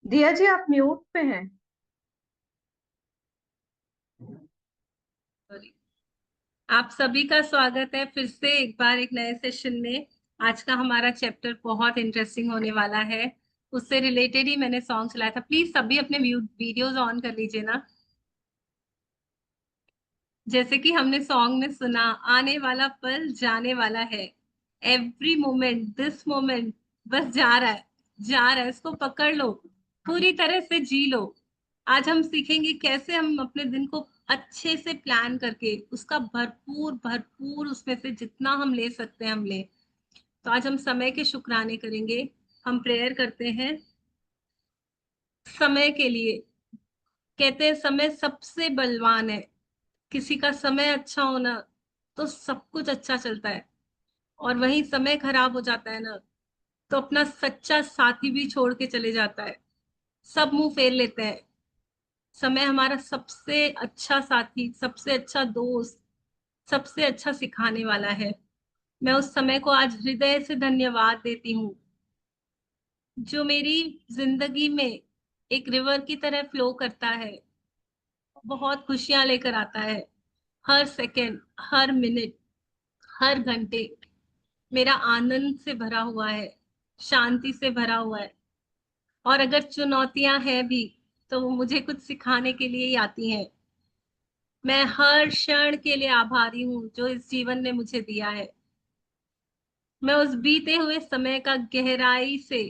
दिया जी, आप म्यूट पे हैं। सॉरी। आप सभी का स्वागत है फिर से एक बार एक नए सेशन में। आज का हमारा चैप्टर बहुत इंटरेस्टिंग होने वाला है। उससे रिलेटेड ही मैंने सॉन्ग चलाया था। प्लीज सभी अपने वीडियोस ऑन कर लीजिए ना। जैसे कि हमने सॉन्ग में सुना, आने वाला पल जाने वाला है। एवरी मोमेंट दिस मोमेंट बस जा रहा है, जा रहा है, इसको पकड़ लो, पूरी तरह से जी लो। आज हम सीखेंगे कैसे हम अपने दिन को अच्छे से प्लान करके उसका भरपूर भरपूर उसमें से जितना हम ले सकते हैं हम ले। तो आज हम समय के शुक्राने करेंगे। हम प्रेयर करते हैं समय के लिए। कहते हैं समय सबसे बलवान है। किसी का समय अच्छा होना तो सब कुछ अच्छा चलता है, और वही समय खराब हो जाता है ना, तो अपना सच्चा साथी भी छोड़ के चले जाता है। सब मुंह फेर लेते हैं। समय हमारा सबसे अच्छा साथी, सबसे अच्छा दोस्त, सबसे अच्छा सिखाने वाला है। मैं उस समय को आज हृदय से धन्यवाद देती हूँ, जो मेरी जिंदगी में एक रिवर की तरह फ्लो करता है, बहुत खुशियां लेकर आता है। हर सेकंड, हर मिनट, हर घंटे मेरा आनंद से भरा हुआ है, शांति से भरा हुआ है। और अगर चुनौतियां हैं भी, तो वो मुझे कुछ सिखाने के लिए ही आती हैं। मैं हर क्षण के लिए आभारी हूँ जो इस जीवन ने मुझे दिया है। मैं उस बीते हुए समय का गहराई से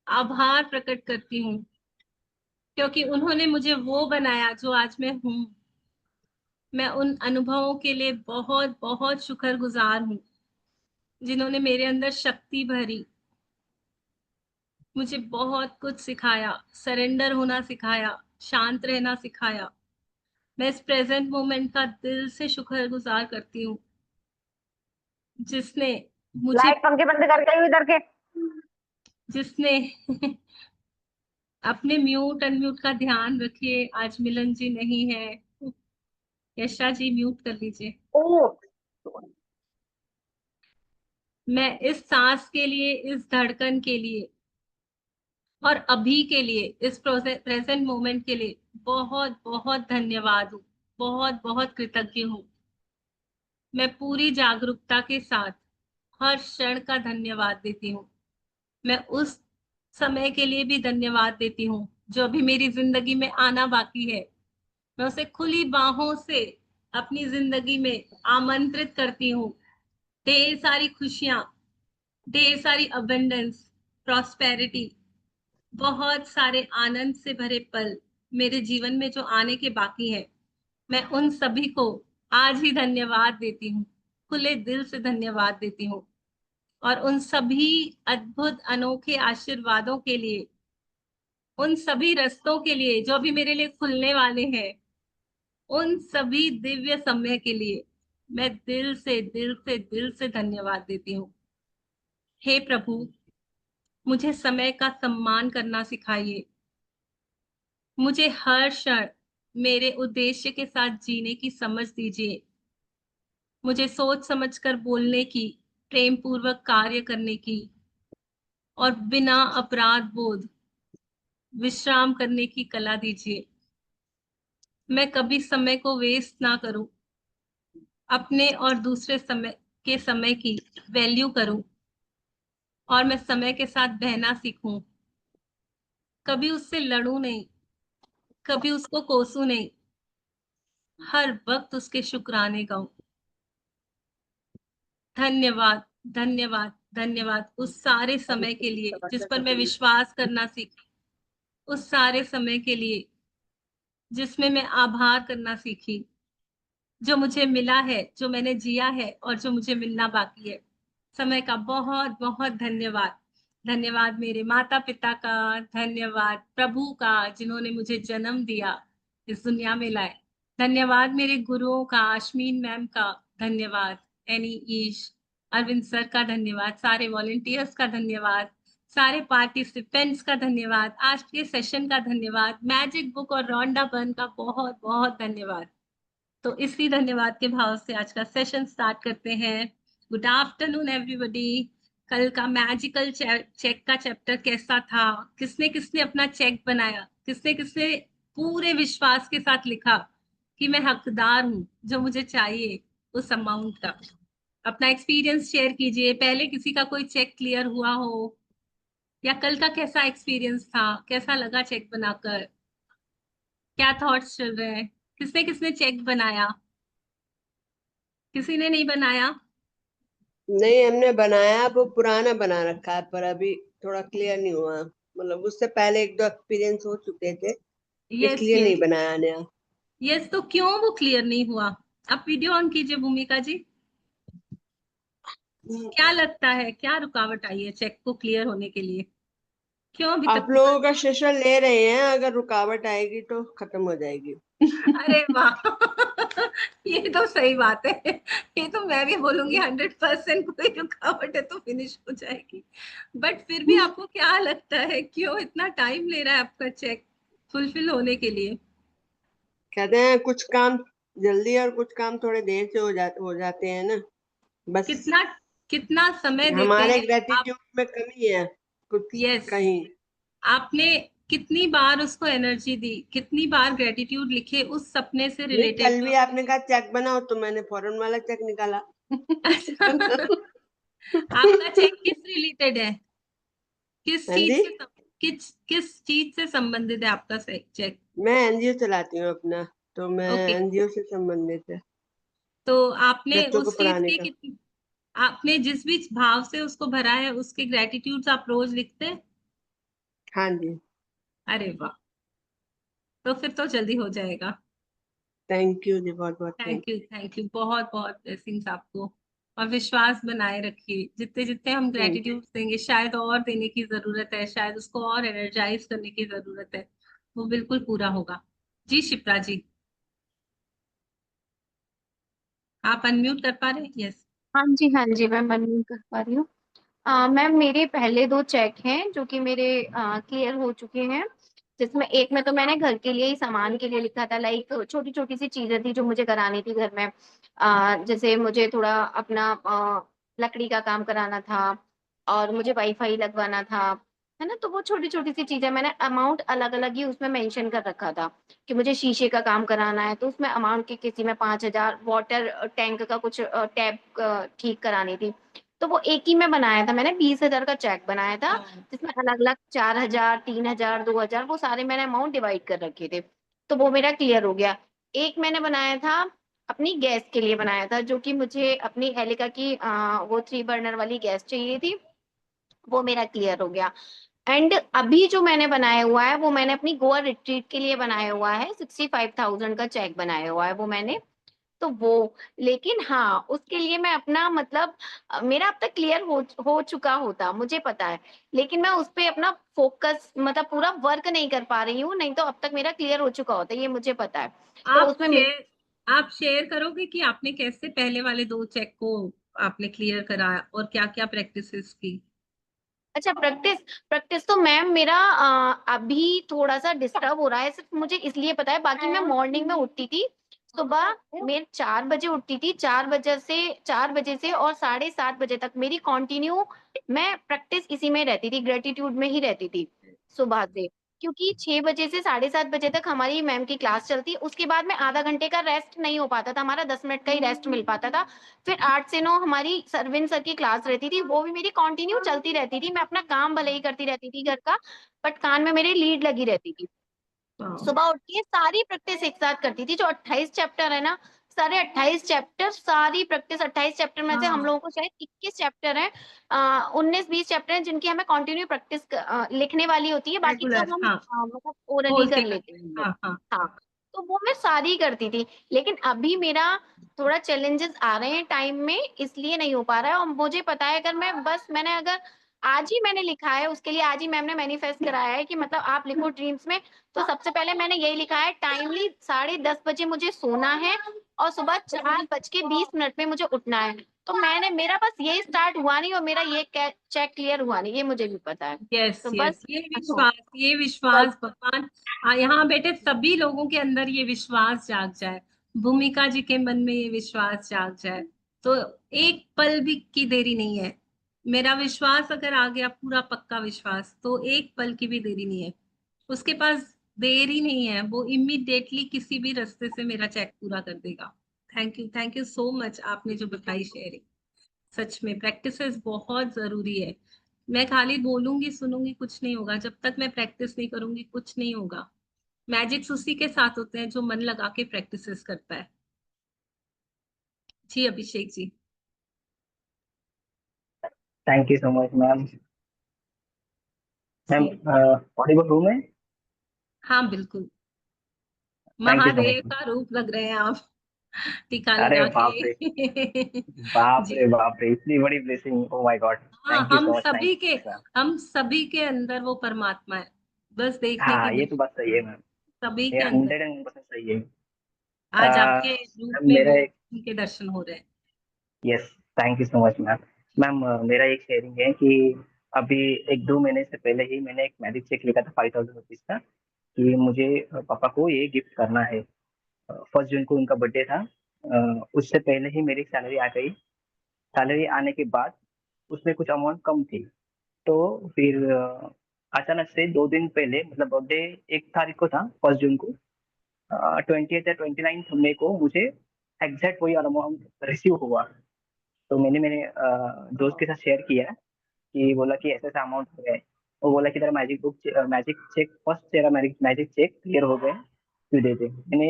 आभार प्रकट करती हूँ, क्योंकि उन्होंने मुझे वो बनाया जो आज मैं हूँ। मैं उन अनुभवों के लिए बहुत बहुत शुक्रगुजार हूँ, जिन्होंने मेरे अंदर शक्ति भरी, मुझे बहुत कुछ सिखाया, सरेंडर होना सिखाया, शांत रहना सिखाया। मैं इस प्रेजेंट मोमेंट का दिल से शुक्रगुजार करती हूँ, जिसने मुझे लाइट पंखे बंद करके इधर के। जिसने अपने म्यूट अनम्यूट का ध्यान रखिए। आज मिलन जी नहीं है। यशा जी म्यूट कर लीजिए। ओ, मैं इस सांस के लिए, इस धड़कन के लिए, और अभी के लिए, इस प्रेजेंट मोमेंट के लिए बहुत बहुत धन्यवाद हूँ। बहुत बहुत कृतज्ञ हूँ। मैं पूरी जागरूकता के साथ हर क्षण का धन्यवाद देती हूँ। मैं उस समय के लिए भी धन्यवाद देती हूँ जो अभी मेरी जिंदगी में आना बाकी है। मैं उसे खुली बाहों से अपनी जिंदगी में आमंत्रित करती हूँ। ढेर सारी खुशियां, ढेर सारी अबंडेंस, प्रॉस्पेरिटी, बहुत सारे आनंद से भरे पल मेरे जीवन में जो आने के बाकी है, मैं उन सभी को आज ही धन्यवाद देती हूँ। खुले दिल से धन्यवाद देती हूँ। और उन सभी अद्भुत अनोखे आशीर्वादों के लिए, उन सभी रास्तों के लिए जो अभी मेरे लिए खुलने वाले हैं, उन सभी दिव्य समय के लिए मैं दिल से दिल से दिल से धन्यवाद देती हूँ। हे प्रभु, मुझे समय का सम्मान करना सिखाइए। मुझे हर क्षण मेरे उद्देश्य के साथ जीने की समझ दीजिए। मुझे सोच समझकर बोलने की, प्रेम पूर्वक कार्य करने की, और बिना अपराध बोध विश्राम करने की कला दीजिए। मैं कभी समय को वेस्ट ना करूं, अपने और दूसरे समय की वैल्यू करूं, और मैं समय के साथ बहना सीखूं। कभी उससे लड़ूं नहीं, कभी उसको कोसूं नहीं, हर वक्त उसके शुक्राने गाऊं। धन्यवाद, धन्यवाद, धन्यवाद उस सारे समय के लिए जिस पर मैं विश्वास करना सीखी। उस सारे समय के लिए जिसमें मैं आभार करना सीखी। जो मुझे मिला है, जो मैंने जिया है, और जो मुझे मिलना बाकी है। समय का बहुत बहुत धन्यवाद। धन्यवाद मेरे माता पिता का, धन्यवाद प्रभु का जिन्होंने मुझे जन्म दिया, इस दुनिया में लाए। धन्यवाद मेरे गुरुओं का, अश्मीन मैम का धन्यवाद, एनी ईश, अरविंद सर का धन्यवाद, सारे वॉलेंटियर्स का धन्यवाद, सारे पार्टिसिपेंट्स का धन्यवाद, आज के सेशन का धन्यवाद, मैजिक बुक और रोंडा बर्न का बहुत बहुत धन्यवाद। तो इसी धन्यवाद के भाव से आज का सेशन स्टार्ट करते हैं। Good afternoon everybody. कल का मैजिकल चेक का चैप्टर कैसा था, किसने किसने अपना चेक बनाया, किसने किसने पूरे विश्वास के साथ लिखा कि मैं हकदार हूँ जो मुझे चाहिए उस अमाउंट का। अपना एक्सपीरियंस शेयर कीजिए, पहले किसी का कोई चेक क्लियर हुआ हो, या कल का कैसा एक्सपीरियंस था, कैसा लगा चेक बनाकर, क्या थॉट्स चल रहे हैं, किसने किसने चेक बनाया, किसी ने नहीं बनाया। नहीं, हमने बनाया, वो पुराना बना रखा है, पर अभी थोड़ा क्लियर नहीं हुआ। मतलब उससे पहले एक दो एक्सपीरियंस हो चुके थे, यस इसलिए नहीं यस बनाया नया। यस, तो क्यों वो क्लियर नहीं हुआ? आप वीडियो ऑन कीजिए भूमिका जी। क्या लगता है क्या रुकावट आई है चेक को क्लियर होने के लिए? क्यों अभी तक आप पूरा? लोगों का सेशन ले रहे हैं, अगर रुकावट आएगी तो खत्म हो जाएगी। अरे वाह ये तो सही बात है। ये तो मैं भी बोलूंगी 100% कोई रुकावट है तो फिनिश हो जाएगी। बट फिर भी आपको क्या लगता है क्यों इतना टाइम ले रहा है आपका चेक फुलफिल होने के लिए? कहते हैं कुछ काम जल्दी और कुछ काम थोड़े देर से हो जाते हैं ना, बस। कितना कितना समय देते हमारे हैं आप? ग्रेटिट्यूड में कमी है कुछ यस, कहीं। आपने कितनी बार उसको एनर्जी दी, कितनी बार ग्रेटिट्यूड लिखे उस सपने से नहीं, रिलेटेड कल जो भी आपने आपने कहा चेक बनाओ, तो मैंने फौरन वाला चेक निकाला। आपका चेक किस रिलेटेड है? किस हाँ चीज जी, से किस चीज से संबंधित है आपका चेक? मैं एनजीओ चलाती हूँ अपना, तो मैं ओके, एनजीओ से संबंधित है, तो आपने बच्चों को उस चीज पढ़ाने की का। कितनी, आपने जिस भी भाव से उसको भरा है उसके ग्रेटिट्यूड्स आप रोज लिखते हैं? हाँ जी। अरे वाह, तो फिर तो जल्दी हो जाएगा। थैंक यू जी, बहुत बहुत थैंक थैंक यू, बहुत बहुत ब्लेसिंग्स आपको। और विश्वास बनाए रखिए, जितने जितने हम यू। ग्रेटिट्यूड देंगे शायद और देने की जरूरत है, शायद उसको और एनर्जाइज करने की जरूरत है, वो बिल्कुल पूरा होगा। जी शिप्रा जी, आप अनम्यूट कर पा रहे हैं? यस। हाँ जी मैं मन कर पा रही हूँ। मैम मेरे पहले 2 चेक हैं जो कि मेरे क्लियर हो चुके हैं। जिसमें एक में तो मैंने घर के लिए ही सामान के लिए लिखा था, लाइक छोटी-छोटी सी चीज़ें थी जो मुझे करानी थी घर में। जैसे मुझे थोड़ा अपना लकड़ी का काम कराना था और मुझे वाईफ़ाई लगवाना था, है ना? तो वो छोटी-छोटी सी चीज़ें मैंने अमाउंट अलग-अलग ही उसमें मेंशन कर रखा था कि मुझे शीशे का काम कराना है, तो उसमें अमाउंट की किसी में 5,000, वाटर टैंक का कुछ टैप ठीक करानी थी। तो वो एक ही में बनाया था मैंने, 20,000 का चेक बनाया था, जिसमें अलग-अलग 4,000, 3,000, 2,000 वो सारे मैंने अमाउंट डिवाइड कर रखे थे। तो वो मेरा क्लियर हो गया। एक मैंने बनाया था अपनी गैस के लिए बनाया था, जो कि मुझे अपनी एलिका की वो 3 बर्नर वाली गैस चाहिए थी, वो मेरा क्लियर हो गया। एंड अभी जो मैंने बनाया हुआ है, वो मैंने अपनी गोवा रिट्रीट के लिए बनाया हुआ है, 65,000 का चेक बनाया हुआ है वो मैंने। तो वो, लेकिन हाँ, उसके लिए मैं अपना मतलब मेरा अब तक क्लियर हो चुका होता, मुझे पता है। लेकिन मैं उस पे अपना फ़ोकस मतलब पूरा वर्क नहीं कर पा रही हूँ, नहीं तो अब तक मेरा क्लियर हो चुका होता, ये मुझे पता है। तो आप उसमें मेरी शेयर आप शेयर करोगे कि आपने कैसे पहले वाले 2 चेक को आपने क्लियर कराया और क्या क्या प्रैक्टिसेस की? अच्छा, प्रैक्टिस प्रैक्टिस तो मैम मेरा अभी थोड़ा-सा डिस्टर्ब हो रहा है, सिर्फ़ मुझे इसलिए पता है, बाकी मैं मॉर्निंग में उठती थी, सुबह मैं 4 बजे उठती थी, 4 बजे से और साढ़े 7 बजे तक मेरी कंटिन्यू मैं प्रैक्टिस इसी में रहती थी, ग्रैटिट्यूड में ही रहती थी, सुबह से। क्योंकि 6 बजे से साढ़े 7 बजे तक हमारी मैम की क्लास चलती, उसके बाद में आधा घंटे का रेस्ट नहीं हो पाता था, हमारा 10 मिनट का ही रेस्ट मिल पाता था। फिर 8 से 9 हमारी सरविन सर की क्लास रहती थी, वो भी मेरी कंटिन्यू चलती रहती थी। मैं अपना काम भले ही करती रहती थी घर का, बट कान में मेरे लीड लगी रहती थी। वाह। सुबह उठ के सारी प्रैक्टिस एक साथ करती थी, जो 28 चैप्टर है ना, सारे 28 चैप्टर सारी प्रैक्टिस 28 चैप्टर में से हम हाँ, लोगों को शायद 21 चैप्टर हैं, 19-20 चैप्टर हैं जिनकी हमें कंटिन्यू प्रैक्टिस लिखने वाली होती है, बाकी रेगुलर, सब हम हाँ, मतलब ओरली बोल के कर लेते करते हैं हैं, हम लोग। हाँ हाँ। हाँ, तो वो मैं सारी करती थी, लेकिन अभी मेरा थोड़ा चैलेंजेस आ रहे हैं टाइम में, इसलिए नहीं हो पा रहा है। और मुझे पता है अगर मैं बस मैंने अगर आज ही मैंने लिखा है, उसके लिए आज ही मैम ने मैनिफेस्ट कराया है कि मतलब आप लिखो ड्रीम्स में। तो सबसे पहले मैंने यही लिखा है, टाइमली 10:30 बजे मुझे सोना है और सुबह 4:20 में मुझे उठना है। तो मैंने मेरा बस यही स्टार्ट हुआ नहीं और मेरा ये चेक क्लियर हुआ नहीं, ये मुझे भी पता है। यस तो यस, बस ये बस विश्वास भगवान, यहाँ बेटे सभी लोगों के अंदर ये विश्वास जाग जाए, भूमिका जी के मन में ये विश्वास जाग जाए, तो एक पल भी की देरी नहीं है। मेरा विश्वास अगर आ गया, पूरा पक्का विश्वास, तो एक पल की भी देरी नहीं है उसके पास। देर ही नहीं है, वो इमीडिएटली किसी भी रास्ते से मेरा चेक पूरा कर देगा। थैंक यू सो मच, आपने जो बताई शेयरिंग। सच में प्रैक्टिस बहुत जरूरी है। मैं खाली बोलूंगी सुनूंगी कुछ नहीं होगा, जब तक मैं प्रैक्टिस नहीं करूंगी कुछ नहीं होगा। मैजिक्स उसी के साथ होते हैं जो मन लगा के प्रैक्टिस करता है। जी Abhishek ji. Thank you so much ma'am. Ma'am जी ऑडिबल रूम है? हाँ बिल्कुल। Thank you so Mahadev much. का रूप लग रहे हैं आप, टीका अरे लगा बाप रे, के। बाप जी रे बाप रे, इतनी बड़ी ब्लेसिंग, ओ माय गॉड। हाँ, thank you so much, thank you ma'am. हम सभी के अंदर वो परमात्मा है, बस देखने की हाँ ये तो देरी। बात सही है मैम, सभी ये के अंदर 101% सही है। आज आपके रूप मैम में मेरा वो एक, उनके दर्शन हो रहे हैं। Yes, thank you so much ma'am. Ma'am मेरा एक शेयरिंग है कि अभी 1-2 महीने से पहले ही मैंने एक मैजिक चेक लिखा था 5000 रुपीज का, कि मुझे पापा को ये गिफ्ट करना है। 1 जून को उनका बर्थडे था। उससे पहले ही मेरी सैलरी आ गई। सैलरी आने के बाद उसमें कुछ अमाउंट कम थी, तो फिर अचानक से 2 दिन पहले, मतलब बर्थडे 1 तारीख को था, 1 जून को, 20th या 29th मई को मुझे एग्जैक्ट वही अमाउंट रिसीव हुआ। तो मैंने मेरे दोस्त के साथ शेयर किया, कि बोला कि ऐसा ऐसा अमाउंट हो गया है। वो बोला कि तेरा मैजिक चेक, फर्स्ट तेरा मैजिक चेक क्लियर हो गया, तू दे दे। मैंने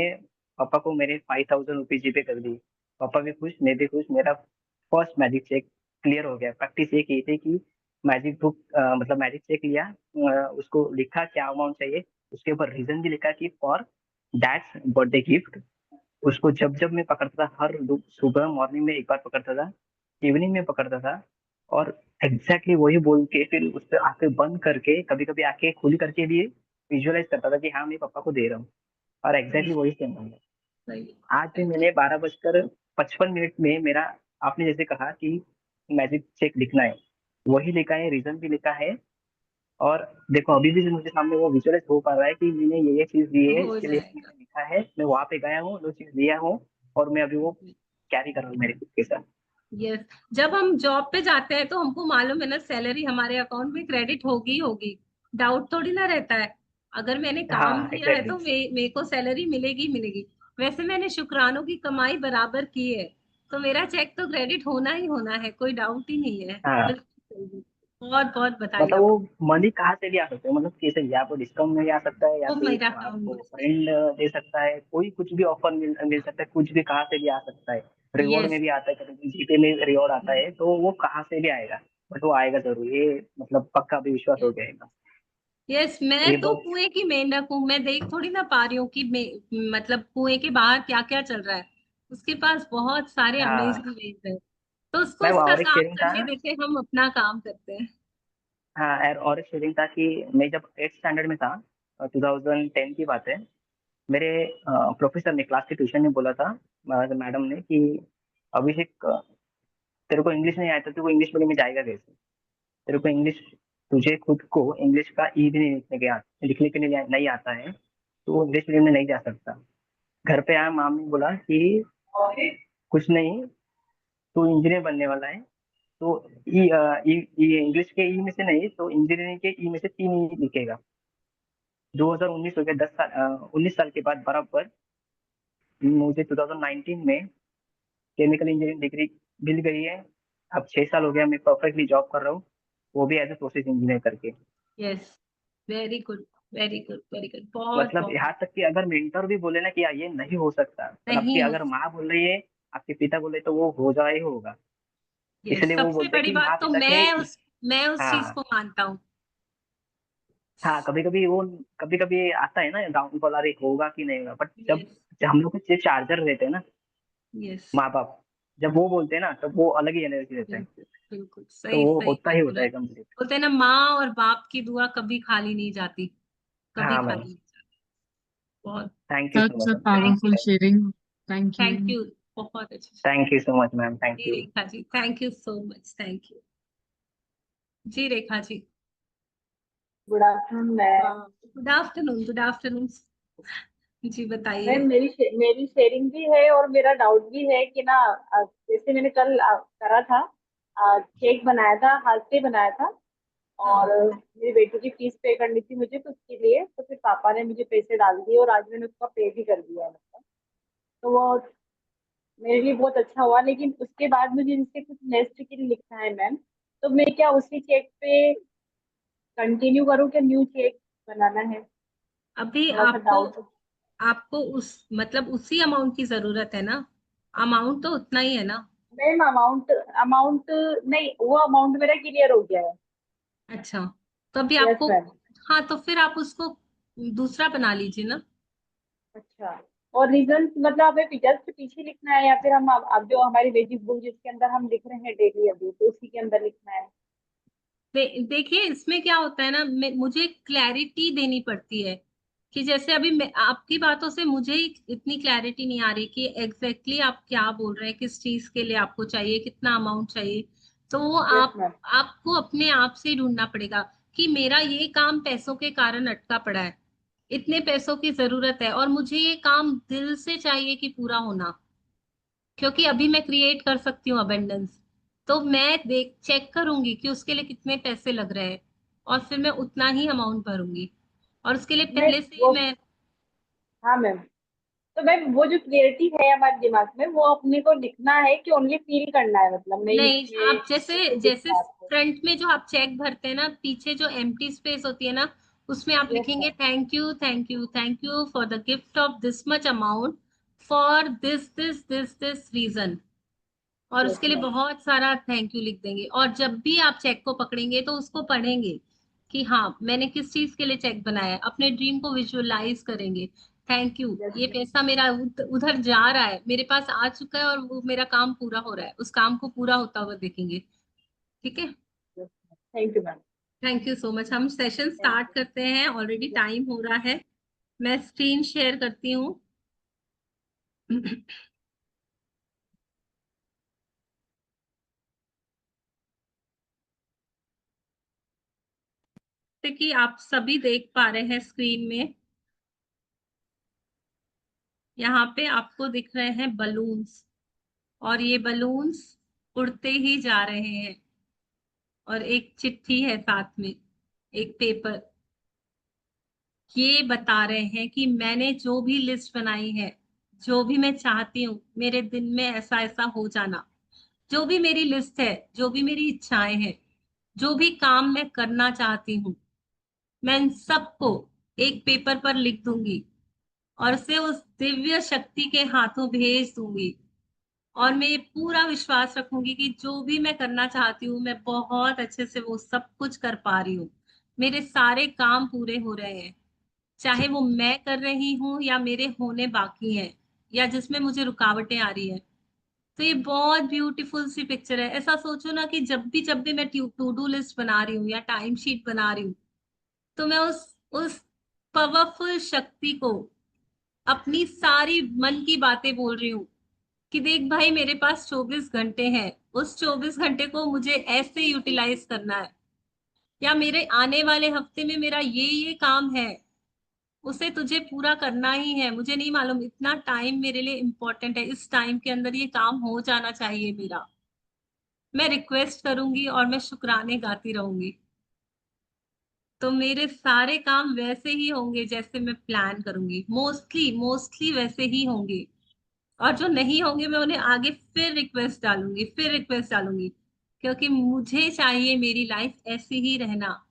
पापा को मेरे 5000 रुपीज जीपे कर दी। पापा भी खुश, मैं भी खुश, मेरा फर्स्ट मैजिक चेक क्लियर हो गया। प्रैक्टिस ये की थी कि मैजिक बुक, मतलब मैजिक चेक लिया, उसको लिखा क्या अमाउंट चाहिए, उसके ऊपर रीजन भी लिखा कि फॉर डैड्स बर्थडे गिफ्ट। उसको जब जब मैं पकड़ता था, सुबह मॉर्निंग में एक बार पकड़ता था, इवनिंग में पकड़ता था, और एग्जैक्टली वही बोल के फिर उस पर आंखें बंद करके, कभी कभी आंखें खुली करके भी विजुअलाइज करता था कि हाँ मैं पापा को दे रहा हूँ, और एग्जैक्टली वही सेम होगा। सही। आज भी मैंने 12:55 में मेरा, आपने जैसे कहा कि मैजिक चेक लिखना है, वही लिखा है, रीजन भी लिखा है। और देखो अभी भी मुझे सामने वो विजुअलाइज हो पा रहा है कि मैंने ये चीज ली है, हो इसके लिए जाएगा। मैंने लिखा है, मैं वहां पे गया हूँ, वो चीज लिया हूँ, और मैं अभी वो कैरी कर रहा हूँ मेरे खुद के साथ। यस, जब हम जॉब पे जाते हैं तो हमको मालूम है ना, सैलरी हमारे अकाउंट में क्रेडिट होगी ही होगी। डाउट थोड़ी ना रहता है। अगर मैंने काम हाँ किया है एग्जैक्टली। तो मेरे को सैलरी मिलेगी मिलेगी। वैसे मैंने शुक्रानों की कमाई बराबर की है, तो मेरा चेक तो क्रेडिट होना ही होना है, कोई डाउट ही नहीं है। हाँ, बिल्कुल सही। बहुत बहुत बधाई मतलब आपको। वो मनी कहाँ से भी आ सकते हैं, मतलब कैसे, या तो डिस्काउंट में आ सकता है, या वो फिर मेरा काम आपको है। फ्रेंड दे सकता है, कोई कुछ भी ऑफर मिल मिल सकता है, कुछ भी कहाँ से भी आ सकता है। रिवॉर्ड यस में भी आता है, कभी जीपे में रिवॉर्ड आता है, तो वो कहाँ से भी आएगा, बट वो आएगा जरूर, ये मतलब पक्का भी विश्वास हो जाएगा। यस, ये मैं तो बहुत, कुएं की मेंढक हूँ, मैं देख थोड़ी ना पा रही हूँ कि मतलब कुएं के बाहर क्या क्या चल रहा है। उसके पास बहुत सारे हाँ अमेजिंग वेज है, तो उसको मैं, उसका और एक काम शेयरिंग था। करने देते, हम अपना काम करते हैं। हाँ और एक शेयरिंग था कि मैं जब 8th स्टैंडर्ड में था, 2010 की बात है, मेरे प्रोफेसर ने क्लास के ट्यूशन में बोला था, मैडम ने, कि अभिषेक, तेरे को इंग्लिश नहीं आता, तेरे को इंग्लिश मीडियम में जाएगा कैसे? तेरे को इंग्लिश, तुझे खुद को इंग्लिश का ई भी नहीं लिखने के लिए नहीं आता है, तो इंग्लिश मीडियम में नहीं जा सकता। घर पे आया, माम ने बोला कि कुछ नहीं, तू इंजीनियर बनने वाला है, तो ई, इंग्लिश के ई में से नहीं, तो इंजीनियरिंग के ई में से 3 ई लिखेगा। 2019 हो गया, 10 साल, 19 साल के बाद बराबर मुझे 2019 में केमिकल इंजीनियरिंग डिग्री मिल गई है। अब 6 साल हो गया, मैं परफेक्टली जॉब कर रहा हूँ, वो भी एज ए प्रोसेस इंजीनियर करके। Yes, very good very good very good, बहुत मतलब बहुत। यहाँ तक कि अगर मेंटर भी बोले ना कि यार ये नहीं हो सकता, पर आपकी नहीं हो। अगर माँ बोल रही है, आपके पिता बोले, तो वो हो जाए ही होगा। यस, इसलिए वो सबसे बोलते हैं बड़ी कि माँ बात तो पिता के, मैं उस चीज हाँ को मानता हूँ। हाँ, कभी कभी वो, कभी कभी आता है ना डाउनफॉल, अरे होगा कि नहीं होगा, बट जब यस जब हम लोग के सिर्फ चार्जर रहते हैं ना, यस, माँ बाप, जब वो बोलते हैं ना, तब वो अलग ही एनर्जी रहता है, बिल्कुल बिल्कुल, तो सही वो सही होता ही बिल्कुल होता है। है कंप्लीट। बोलते हैं ना, माँ और बाप की दुआ कभी खाली नहीं जाती, कभी हाँ खाली मैम, नहीं जाती। बहुत। Thank you so Such much a ma'am, powerful sharing. Thank thank you. You, बहुत अच्छे से। Thank you so much ma'am, thank जी you. Rekha ji, thank you so much, thank you. जी Rekha ji. Good afternoon ma'am. Good afternoon, good afternoon. जी बताइए। Ma'am मेरी sharing भी है और मेरा डाउट भी है कि ना, जैसे मैंने कल करा था, चेक बनाया था, हाथ से बनाया था। और मेरी बेटी की फीस पे करनी थी मुझे, तो उसके लिए तो फिर पापा ने मुझे पैसे डाल दिए और आज मैंने उसका पे भी कर दिया है, मतलब। तो वो मेरे लिए बहुत अच्छा हुआ, लेकिन उसके बाद मुझे इनसे कुछ नेक्स्ट के लिए लिखना है मैम। तो मैं क्या उसी चेक पे कंटिन्यू करूँ, क्या न्यू चेक बनाना है? अभी थोड़ा सा आपको डाउट। आपको उस मतलब उसी अमाउंट की जरूरत है ना? अमाउंट तो उतना ही है ना? मैम अमाउंट अमाउंट नहीं, वो अमाउंट मेरा क्लियर हो गया है। अच्छा, तो अभी यस आपको, मैम। हाँ तो फिर आप उसको दूसरा बना लीजिए ना। अच्छा। और रीजन मतलब हमें जस्ट पीछे लिखना है, या फिर हम अब जो हमारी बेसिक बुक जिसके अंदर हम लिख रहे हैं डेली अभी, तो उसी के अंदर लिखना है? देखिए इसमें क्या होता है ना, मुझे क्लैरिटी देनी पड़ती है कि जैसे अभी आपकी बातों से मुझे इतनी क्लैरिटी नहीं आ रही कि एग्जैक्टली आप क्या बोल रहे हैं, किस चीज के लिए आपको चाहिए, कितना अमाउंट चाहिए। तो वो यस मैम। आपको अपने आप से ही ढूंढना पड़ेगा कि मेरा ये काम पैसों के कारण अटका पड़ा है, इतने पैसों की जरूरत है और मुझे ये काम दिल से चाहिए कि पूरा होना, क्योंकि अभी मैं क्रिएट कर सकती हूँ अबेंडेंस। तो मैं देख चेक करूंगी कि उसके लिए कितने पैसे लग रहे हैं और फिर मैं उतना ही अमाउंट भरूंगी, और उसके लिए मैं पहले से ही वो मैं। हाँ मैम। तो मैम वो जो क्लियरिटी है हमारे दिमाग में, वो अपने को लिखना है कि ओनली फील करना है, मतलब नहीं नहीं, इसमें आप जैसे कुछ दिख जैसे रहा है आपको? फ्रंट में जो आप चेक भरते हैं ना, पीछे जो एम्प्टी स्पेस होती है ना, उसमें आप यस लिखेंगे ma'am. Thank you thank you thank you for the gift of this much amount for this this this this reason, और यस उसके लिए मैम। बहुत सारा थैंक यू लिख देंगे। और जब भी आप चेक को पकड़ेंगे तो उसको पढ़ेंगे कि हाँ मैंने किस चीज के लिए चेक बनाया है, अपने ड्रीम को विजुअलाइज करेंगे। थैंक यू, यस ये मैम। पैसा मेरा उधर जा रहा है, मेरे पास आ चुका है और वो मेरा काम पूरा हो रहा है, उस काम को पूरा होता हुआ देखेंगे। ठीक है। Yes ma'am. Thank you ma'am. Thank you so much. हम सेशन थैंक स्टार्ट करते हैं, ऑलरेडी यू। टाइम हो रहा है। मैं स्क्रीन शेयर करती हूँ। जैसे कि आप सभी देख पा रहे हैं स्क्रीन में, यहाँ पे आपको दिख रहे हैं बलून्स, और ये बलून्स उड़ते ही जा रहे हैं, और एक चिट्ठी है साथ में, एक पेपर। ये बता रहे हैं कि मैंने जो भी लिस्ट बनाई है, जो भी मैं चाहती हूँ मेरे दिन में ऐसा ऐसा हो जाना, जो भी मेरी लिस्ट है, जो भी मेरी इच्छाएं हैं, जो भी काम मैं करना चाहती हूँ, मैं इन सबको एक पेपर पर लिख दूंगी और उसे उस दिव्य शक्ति के हाथों भेज दूंगी। और मैं ये पूरा विश्वास रखूंगी कि जो भी मैं करना चाहती हूँ मैं बहुत अच्छे से वो सब कुछ कर पा रही हूँ, मेरे सारे काम पूरे हो रहे हैं, चाहे वो मैं कर रही हूँ या मेरे होने बाकी हैं, या जिसमें मुझे रुकावटें आ रही हैं। तो ये बहुत ब्यूटीफुल सी पिक्चर है। ऐसा सोचो ना कि जब भी मैं टू डू लिस्ट बना रही हूँ या टाइम शीट बना रही हूँ, तो मैं उस पावरफुल शक्ति को अपनी सारी मन की बातें बोल रही हूँ कि देख भाई, मेरे पास 24 घंटे हैं, उस 24 घंटे को मुझे ऐसे यूटिलाइज करना है, या मेरे आने वाले हफ्ते में मेरा ये काम है, उसे तुझे पूरा करना ही है। मुझे नहीं मालूम, इतना टाइम मेरे लिए इम्पोर्टेंट है, इस टाइम के अंदर ये काम हो जाना चाहिए मेरा। मैं रिक्वेस्ट करूंगी और मैं शुक्राने गाती रहूंगी, तो मेरे सारे काम वैसे ही होंगे जैसे मैं प्लान करूंगी, मोस्टली मोस्टली वैसे ही होंगे। और जो नहीं होंगे मैं उन्हें आगे फिर रिक्वेस्ट डालूंगी, क्योंकि मुझे चाहिए मेरी लाइफ ऐसी ही रहना।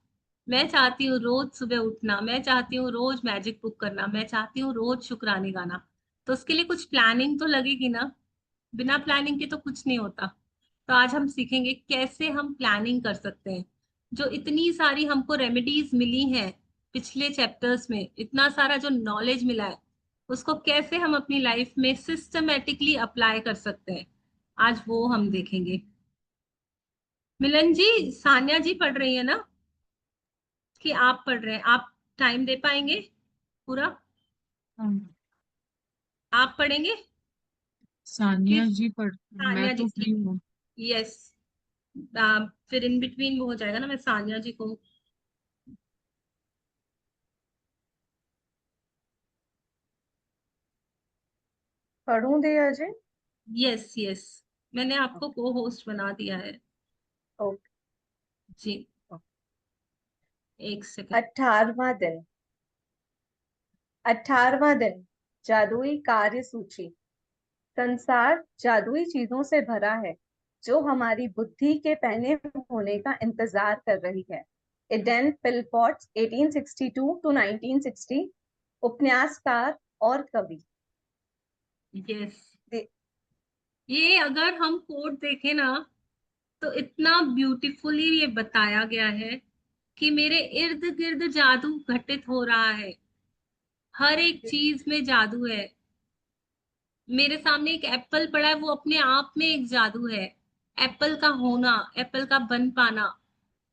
मैं चाहती हूँ रोज सुबह उठना, मैं चाहती हूँ रोज मैजिक बुक करना, मैं चाहती हूँ रोज शुक्राने गाना। तो उसके लिए कुछ प्लानिंग तो लगेगी ना, बिना प्लानिंग के तो कुछ नहीं होता। तो आज हम सीखेंगे कैसे हम प्लानिंग कर सकते हैं। जो इतनी सारी हमको रेमेडीज मिली हैं पिछले चैप्टर्स में, इतना सारा जो नॉलेज मिला है, उसको कैसे हम अपनी लाइफ में सिस्टमेटिकली अप्लाई कर सकते हैं, आज वो हम देखेंगे। मिलन जी, सान्या जी पढ़ रही है ना, कि आप पढ़ रहे हैं? आप टाइम दे पाएंगे पूरा? आप पढ़ेंगे कि सानिया जी पढ़ मैं सान्या जी? तो फ्री ठीक, हूँ। यस। फिर इन बिटवीन वो हो जाएगा ना, मैं सान्या जी को। पढ़ूं दिया जी? यस यस, मैंने आपको को होस्ट बना दिया है। ओके। जी, एक सेकंड। 18वां दिन। 18वां दिन, जादुई कार्य सूची। संसार जादुई चीजों से भरा है जो हमारी बुद्धि के पहने होने का इंतजार कर रही है। एडन पिलपॉट्स 1862 टू 1960, उपन्यासकार और कवि। यस, दे- ये अगर हम कोड देखें ना तो इतना ब्यूटीफुली ये बताया गया है कि मेरे इर्द गिर्द जादू घटित हो रहा है, हर एक चीज में जादू है। मेरे सामने एक एप्पल पड़ा है, वो अपने आप में एक जादू है। एप्पल का होना, एप्पल का बन पाना,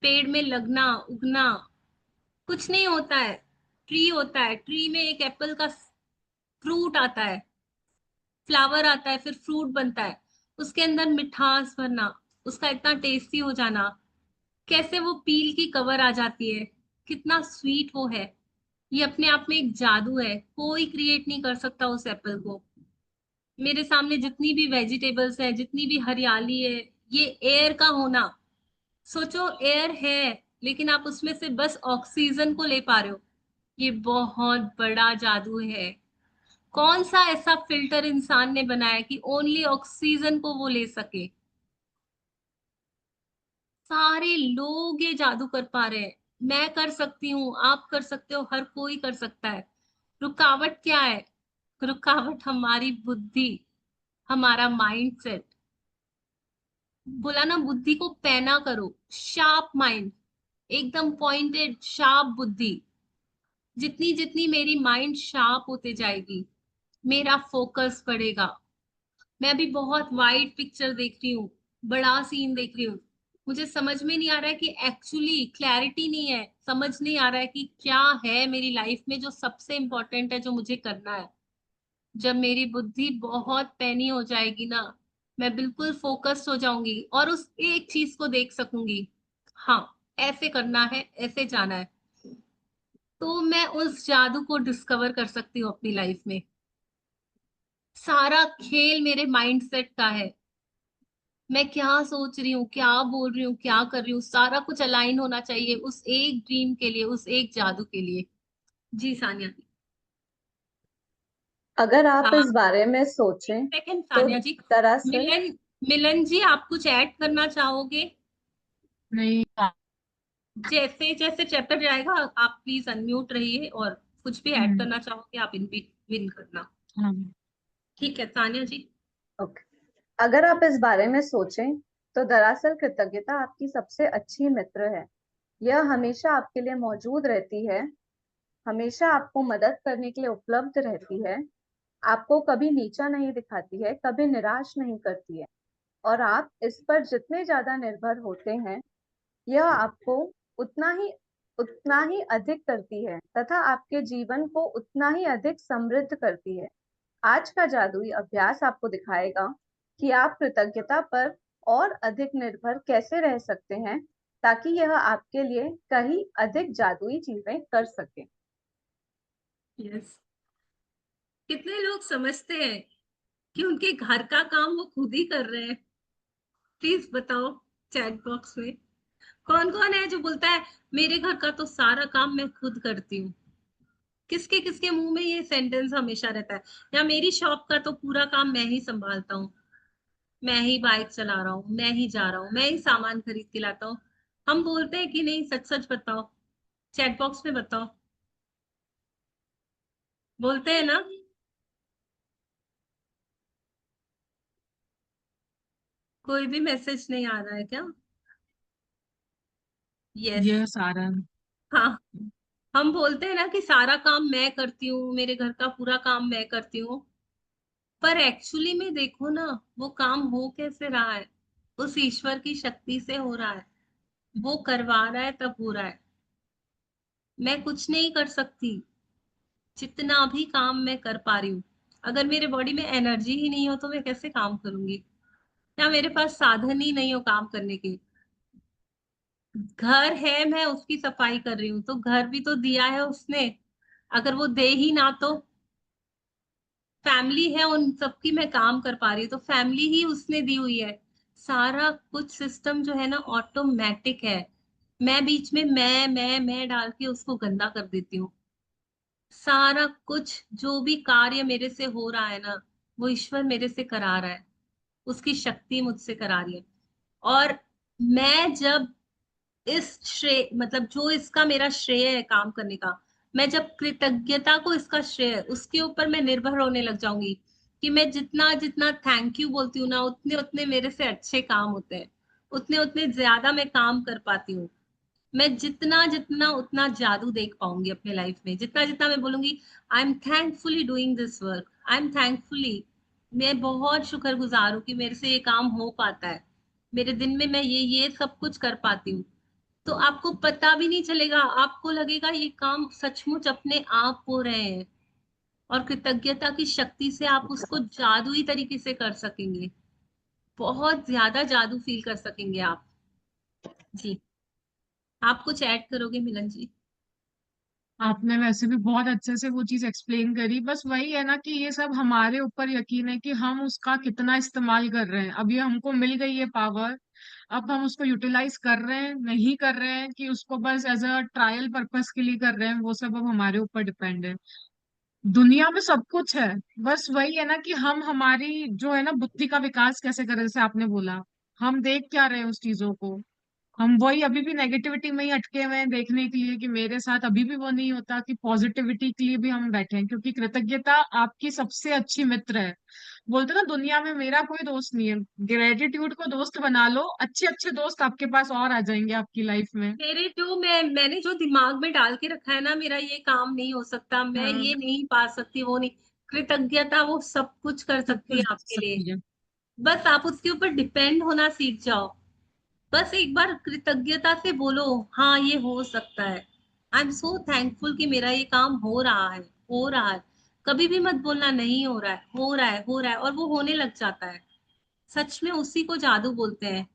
पेड़ में लगना, उगना, कुछ नहीं होता है। ट्री होता है, ट्री में एक एप्पल का फ्रूट आता है, फ्लावर आता है, फिर फ्रूट बनता है, उसके अंदर मिठास भरना, उसका इतना टेस्टी हो जाना, कैसे वो पील की कवर आ जाती है, कितना स्वीट वो है। ये अपने आप में एक जादू है, कोई क्रिएट नहीं कर सकता उस एप्पल को। मेरे सामने जितनी भी वेजिटेबल्स है, जितनी भी हरियाली है, ये एयर का होना, सोचो एयर है लेकिन आप उसमें से बस ऑक्सीजन को ले पा रहे हो, ये बहुत बड़ा जादू है। कौन सा ऐसा फिल्टर इंसान ने बनाया कि ओनली ऑक्सीजन को वो ले सके? सारे लोग ये जादू कर पा रहे हैं। मैं कर सकती हूँ, आप कर सकते हो, हर कोई कर सकता है। रुकावट क्या है? रुकावट हमारी बुद्धि, हमारा माइंडसेट। बोला ना, बुद्धि को पैना करो, शार्प माइंड, एकदम पॉइंटेड शार्प बुद्धि। जितनी जितनी मेरी माइंड शार्प होते जाएगी, मेरा फोकस बढ़ेगा। मैं अभी बहुत वाइड पिक्चर देख रही हूँ, बड़ा सीन देख रही हूँ। मुझे समझ में नहीं आ रहा है कि एक्चुअली क्लैरिटी नहीं है, समझ नहीं आ रहा है कि क्या है मेरी लाइफ में जो सबसे इंपॉर्टेंट है, जो मुझे करना है। जब मेरी बुद्धि बहुत पैनी हो जाएगी ना, मैं बिल्कुल फोकस्ड हो जाऊंगी और उस एक चीज को देख सकूंगी। हाँ, ऐसे करना है, ऐसे जाना है। तो मैं उस जादू को डिस्कवर कर सकती हूँ अपनी लाइफ में। सारा खेल मेरे माइंडसेट का है। मैं क्या सोच रही हूँ, क्या बोल रही हूँ, क्या कर रही हूँ, सारा कुछ अलाइन होना चाहिए उस एक ड्रीम के लिए, उस एक जादू के लिए। जी सानिया जी। अगर आप हाँ, इस बारे में सोचें सेकंड तो सानिया जी। दरअसल मिलन, मिलन जी आप कुछ ऐड करना चाहोगे? नहीं। जैसे जैसे चैप्टर जाएगा आप प्लीज अनम्यूट रहिए, और कुछ भी ऐड हम्म, करना चाहोगे आप इन बिन करना। हाँ। ठीक है सानिया जी। ओके, अगर आप इस बारे में सोचें तो दरअसल कृतज्ञता आपकी सबसे अच्छी मित्र है। यह हमेशा आपके लिए मौजूद रहती है, हमेशा आपको मदद करने के लिए उपलब्ध रहती है, आपको कभी नीचा नहीं दिखाती है, कभी निराश नहीं करती है। और आप इस पर जितने ज्यादा निर्भर होते हैं, यह आपको उतना ही उतना ही अधिक करती है तथा आपके जीवन को उतना ही अधिक समृद्ध करती है। आज का जादुई अभ्यास आपको दिखाएगा कि आप कृतज्ञता पर और अधिक निर्भर कैसे रह सकते हैं, ताकि यह आपके लिए कहीं अधिक जादुई चीजें कर सके। यस, कितने लोग समझते हैं कि उनके घर का काम वो खुद ही कर रहे हैं? प्लीज बताओ चैट बॉक्स में कौन कौन है जो बोलता है मेरे घर का तो सारा काम मैं खुद करती हूँ। किसके किसके मुंह में ये सेंटेंस हमेशा रहता है, या मेरी शॉप का तो पूरा काम मैं ही संभालता हूँ, मैं ही बाइक चला रहा हूँ, मैं ही जा रहा हूँ, मैं ही सामान खरीद के लाता हूँ। हम बोलते हैं कि नहीं? सच सच बताओ, चैट बॉक्स में बताओ। बोलते हैं ना? कोई भी मैसेज नहीं आ रहा है क्या? यस। ये सारा। हाँ, हम बोलते हैं ना कि सारा काम मैं करती हूँ, मेरे घर का पूरा काम मैं करती हूँ। पर एक्चुअली में देखो ना, वो काम हो कैसे रहा है? उस ईश्वर की शक्ति से हो रहा है, वो करवा रहा है तब हो रहा है। मैं कुछ नहीं कर सकती, जितना भी काम मैं कर पा रही हूँ। अगर मेरे बॉडी में एनर्जी ही नहीं हो तो मैं कैसे काम करूंगी? या मेरे पास साधन ही नहीं हो काम करने के। घर है, मैं उसकी सफाई कर रही हूँ, तो घर भी तो दिया है उसने। अगर वो दे ही ना तो? फैमिली है, उन सबकी मैं काम कर पा रही हूँ, तो फैमिली ही उसने दी हुई है। सारा कुछ सिस्टम जो है ना ऑटोमेटिक है। मैं बीच में मैं डाल के उसको गंदा कर देती हूँ। सारा कुछ जो भी कार्य मेरे से हो रहा है ना, वो ईश्वर मेरे से करा रहा है, उसकी शक्ति मुझसे करा रही है। और मैं जब इस श्रेय मतलब जो इसका मेरा श्रेय है काम करने का, मैं जब कृतज्ञता को इसका श्रेय है उसके ऊपर मैं निर्भर होने लग जाऊंगी कि मैं जितना जितना थैंक यू बोलती हूँ ना, उतने उतने मेरे से अच्छे काम होते हैं, उतने उतने ज्यादा मैं काम कर पाती हूँ। मैं जितना जितना उतना जादू देख पाऊंगी अपने लाइफ में, जितना जितना मैं बोलूंगी I am thankfully doing this work, I am thankfully, मैं बहुत शुक्रगुजार हूँ कि मेरे से ये काम हो पाता है, मेरे दिन में मैं ये सब कुछ कर पाती हूँ। तो आपको पता भी नहीं चलेगा, आपको लगेगा ये काम सचमुच अपने आप हो रहे हैं। और कृतज्ञता की शक्ति से आप उसको जादुई तरीके से कर सकेंगे, बहुत ज्यादा जादू फील कर सकेंगे आप। जी, आप कुछ ऐड करोगे मिलन जी? आपने वैसे भी बहुत अच्छे से वो चीज एक्सप्लेन करी। बस वही है ना कि ये सब हमारे ऊपर यकीन है कि हम उसका कितना इस्तेमाल कर रहे हैं। अब ये हमको मिल गई है पावर, अब हम उसको यूटिलाइज कर रहे हैं नहीं कर रहे हैं, कि उसको बस एज अ ट्रायल पर्पस के लिए कर रहे हैं, वो सब अब हमारे ऊपर डिपेंड है। दुनिया में सब कुछ है, बस वही है ना कि हम हमारी जो है ना बुद्धि का विकास कैसे करें। जैसे आपने बोला, हम देख क्या रहे हैं उस चीजों को। हम वही अभी भी नेगेटिविटी में ही अटके हुए हैं देखने के लिए कि मेरे साथ अभी भी वो नहीं होता, कि पॉजिटिविटी के लिए भी हम बैठे हैं, क्योंकि कृतज्ञता आपकी सबसे अच्छी मित्र है। बोलते ना दुनिया में मेरा कोई दोस्त नहीं है, ग्रेटिट्यूड को दोस्त बना लो, अच्छे अच्छे दोस्त आपके पास और आ जाएंगे आपकी लाइफ में। मेरे जो मैंने जो दिमाग में डाल के रखा है ना, मेरा ये काम नहीं हो सकता, मैं हाँ, ये नहीं पा सकती, वो नहीं, कृतज्ञता वो सब कुछ कर सब सकती कुछ है बच आपके लिए। सकती है। बस आप उसके ऊपर डिपेंड होना सीख जाओ। बस एक बार कृतज्ञता से बोलो, हाँ ये हो सकता है, आई एम सो थैंकफुल कि मेरा ये काम हो रहा है, हो रहा है। कभी भी मत बोलना नहीं हो रहा है, हो रहा है, हो रहा है, और वो होने लग जाता है। सच में उसी को जादू बोलते हैं।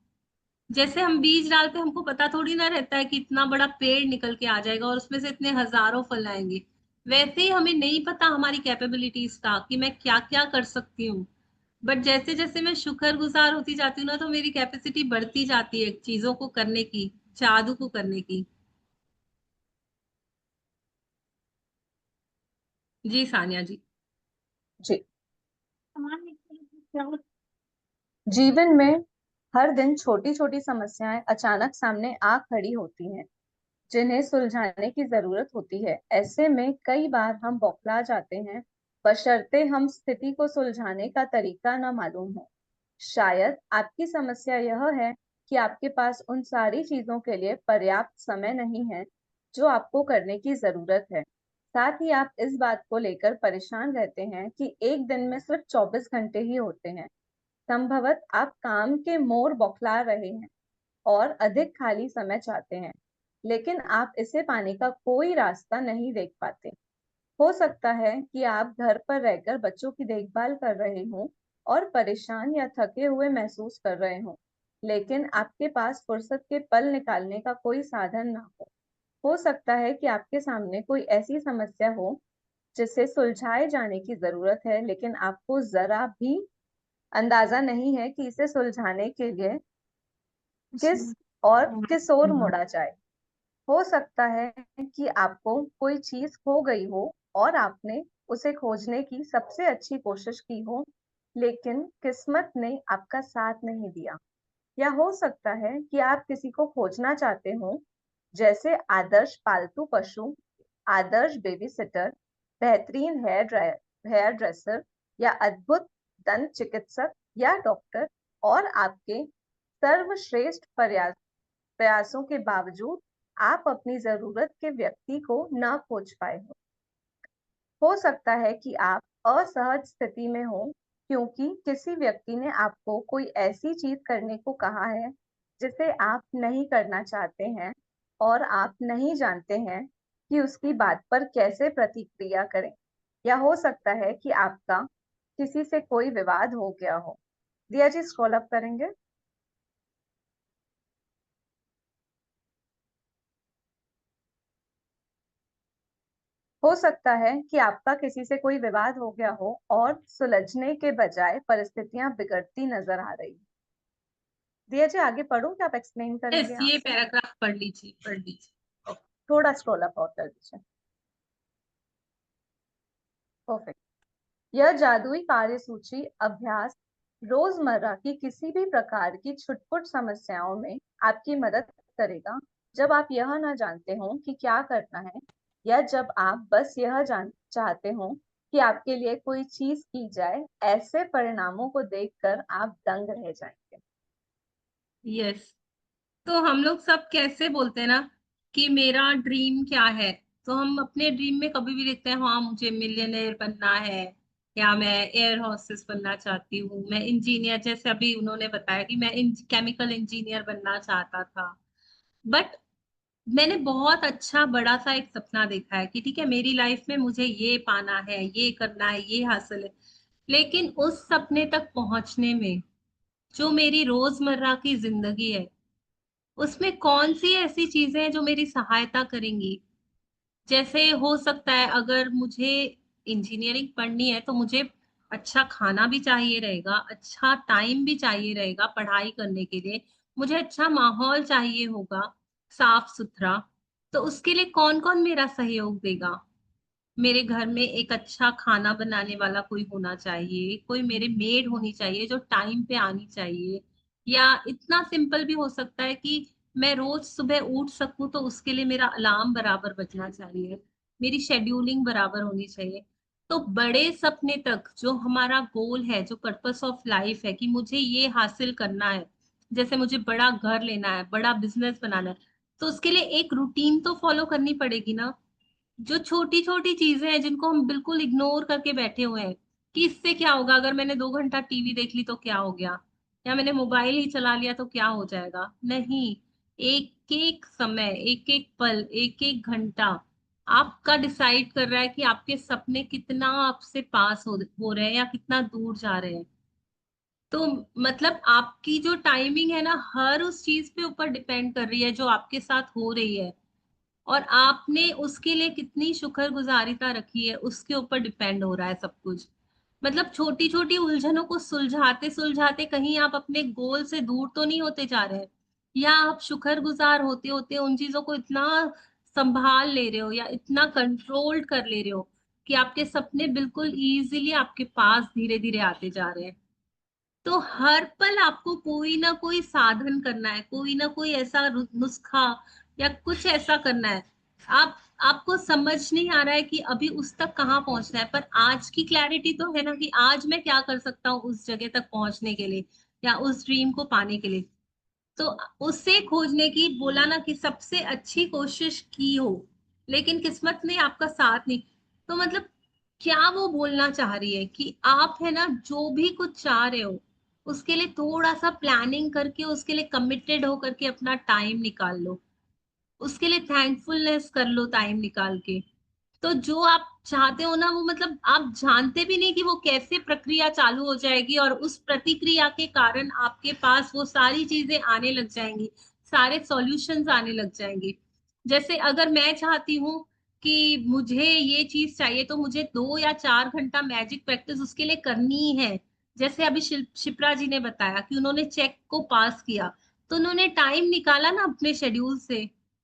जैसे हम बीज डालते हैं, हमको पता थोड़ी ना रहता है कि इतना बड़ा पेड़ निकल के आ जाएगा और उसमें से इतने हजारों फल आएंगे। वैसे ही हमें नहीं पता हमारी कैपेबिलिटीज का कि मैं क्या क्या कर सकती हूँ। बट जैसे जैसे मैं शुक्रगुजार होती जाती हूँ ना, तो मेरी कैपेसिटी बढ़ती जाती है चीजों को करने की, जादू को करने की। जी सानिया जी। जी। जीवन में हर दिन छोटी छोटी समस्याएं अचानक सामने आ खड़ी होती हैं, जिन्हें सुलझाने की जरूरत होती है। ऐसे में कई बार हम बौखला जाते हैं, बशर्ते हम स्थिति को सुलझाने का तरीका न मालूम हो। शायद आपकी समस्या यह है कि आपके पास उन सारी चीजों के लिए पर्याप्त समय नहीं है जो आपको करने की जरूरत है। साथ ही आप इस बात को लेकर परेशान रहते हैं कि एक दिन में सिर्फ 24 घंटे ही होते हैं। संभवत आप काम के मोर बौखला रहे हैं और अधिक खाली समय चाहते हैं, लेकिन आप इसे पाने का कोई रास्ता नहीं देख पाते। हो सकता है कि आप घर पर रहकर बच्चों की देखभाल कर रहे हों और परेशान या थके हुए महसूस कर रहे हों, लेकिन आपके पास फुर्सत के पल निकालने का कोई साधन ना हो। हो सकता है कि आपके सामने कोई ऐसी समस्या हो जिसे सुलझाए जाने की जरूरत है, लेकिन आपको जरा भी अंदाजा नहीं है कि इसे सुलझाने के लिए किस और किस ओर मुड़ा जाए। हो सकता है कि आपको कोई चीज खो गई हो और आपने उसे खोजने की सबसे अच्छी कोशिश की हो, लेकिन किस्मत ने आपका साथ नहीं दिया। या हो सकता है कि आप किसी को खोजना चाहते हो, जैसे आदर्श पालतू पशु, आदर्श बेबी सिटर, बेहतरीन हेयर ड्रेसर या अद्भुत दंत चिकित्सक या डॉक्टर, और आपके सर्वश्रेष्ठ प्रयासों के बावजूद आप अपनी जरूरत के व्यक्ति को न खोज पाए हो सकता है कि आप असहज स्थिति में हो क्योंकि किसी व्यक्ति ने आपको कोई ऐसी चीज करने को कहा है जिसे आप नहीं करना चाहते हैं, और आप नहीं जानते हैं कि उसकी बात पर कैसे प्रतिक्रिया करें। या हो सकता है कि आपका किसी से कोई विवाद हो गया हो। दिया जी, स्क्रॉल अप करेंगे। हो सकता है कि आपका किसी से कोई विवाद हो गया हो और सुलझने के बजाय परिस्थितियां बिगड़ती नजर आ रही। दिया जी आगे पढ़ूं क्या, आप एक्सप्लेन करेंगे यस, ये आपसे? पैराग्राफ पढ़ लीजिए, पढ़ लीजिए। थोड़ा स्क्रॉल अप आउट कर दीजिए। परफेक्ट। यह जादुई कार्यसूची अभ्यास रोजमर्रा की किसी भी प्रकार की छुटपुट समस्याओं में आपकी मदद करेगा, जब आप यह न जानते हो कि क्या करना है, या जब आप बस यह जान चाहते हो कि आपके लिए कोई चीज की जाए। ऐसे परिणामों को देखकर आप दंग रह जाएंगे। यस, तो हम लोग सब कैसे बोलते हैं ना कि मेरा ड्रीम क्या है, तो हम अपने ड्रीम में कभी भी लिखते हैं हाँ मुझे मिलियनेयर बनना है, या मैं एयर होस्टेस बनना चाहती हूँ, मैं इंजीनियर, जैसे अभी उन्होंने बताया कि मैं केमिकल इंजीनियर बनना चाहता था। बट मैंने बहुत अच्छा बड़ा सा एक सपना देखा है कि ठीक है मेरी लाइफ में मुझे ये पाना है, ये करना है, ये हासिल है। लेकिन उस सपने तक पहुंचने में जो मेरी रोजमर्रा की जिंदगी है, उसमें कौन सी ऐसी चीजें हैं जो मेरी सहायता करेंगी। जैसे हो सकता है अगर मुझे इंजीनियरिंग पढ़नी है तो मुझे अच्छा खाना भी चाहिए रहेगा, अच्छा टाइम भी चाहिए रहेगा पढ़ाई करने के लिए, मुझे अच्छा माहौल चाहिए होगा, साफ सुथरा। तो उसके लिए कौन कौन मेरा सहयोग देगा? मेरे घर में एक अच्छा खाना बनाने वाला कोई होना चाहिए, कोई मेरे मेड होनी चाहिए जो टाइम पे आनी चाहिए। या इतना सिंपल भी हो सकता है कि मैं रोज सुबह उठ सकूं तो उसके लिए मेरा अलार्म बराबर बजना चाहिए, मेरी शेड्यूलिंग बराबर होनी चाहिए। तो बड़े सपने तक जो हमारा गोल है, जो पर्पस ऑफ लाइफ है कि मुझे ये हासिल करना है, जैसे मुझे बड़ा घर लेना है, बड़ा बिजनेस बनाना है, तो उसके लिए एक रूटीन तो फॉलो करनी पड़ेगी ना। जो छोटी छोटी चीजें हैं जिनको हम बिल्कुल इग्नोर करके बैठे हुए हैं कि इससे क्या होगा, अगर मैंने 2 घंटा टीवी देख ली तो क्या हो गया, या मैंने मोबाइल ही चला लिया तो क्या हो जाएगा। नहीं, एक एक समय, एक एक पल, एक एक घंटा आपका डिसाइड कर रहा है कि आपके सपने कितना आपसे पास हो रहे हैं या कितना दूर जा रहे हैं। तो मतलब आपकी जो टाइमिंग है ना, हर उस चीज पे ऊपर डिपेंड कर रही है जो आपके साथ हो रही है, और आपने उसके लिए कितनी शुक्रगुजारिता रखी है उसके ऊपर डिपेंड हो रहा है सब कुछ। मतलब छोटी छोटी उलझनों को सुलझाते सुलझाते कहीं आप अपने गोल से दूर तो नहीं होते जा रहे हैं, या आप शुक्रगुजार होते होते उन चीजों को इतना संभाल ले रहे हो या इतना कंट्रोल्ड कर ले रहे हो कि आपके सपने बिल्कुल इजीली आपके पास धीरे धीरे आते जा रहे हैं। तो हर पल आपको कोई ना कोई साधन करना है, कोई ना कोई ऐसा नुस्खा या कुछ ऐसा करना है। आप आपको समझ नहीं आ रहा है कि अभी उस तक कहाँ पहुंचना है, पर आज की क्लैरिटी तो है ना कि आज मैं क्या कर सकता हूँ उस जगह तक पहुंचने के लिए या उस ड्रीम को पाने के लिए। तो उससे खोजने की बोला ना कि सबसे अच्छी कोशिश की हो, लेकिन किस्मत ने आपका साथ नहीं। तो मतलब क्या वो बोलना चाह रही है कि आप है ना जो भी कुछ चाह रहे हो उसके लिए थोड़ा सा प्लानिंग करके, उसके लिए कमिटेड होकर के अपना टाइम निकाल लो, उसके लिए थैंकफुलनेस कर लो टाइम निकाल के। तो जो आप चाहते हो ना वो मतलब आप जानते भी नहीं कि वो कैसे प्रक्रिया चालू हो जाएगी, और उस प्रतिक्रिया के कारण आपके पास वो सारी चीजें आने लग जाएंगी, सारे सॉल्यूशंस आने लग जाएंगे। जैसे अगर मैं चाहती हूँ कि मुझे ये चीज चाहिए तो मुझे 2 या 4 घंटा मैजिक प्रैक्टिस उसके लिए करनी ही है। जैसे अभी शिप्रा जी ने बताया कि उन्होंने चेक को पास किया, तो उन्होंने टाइम निकाला ना अपने शेड्यूल से,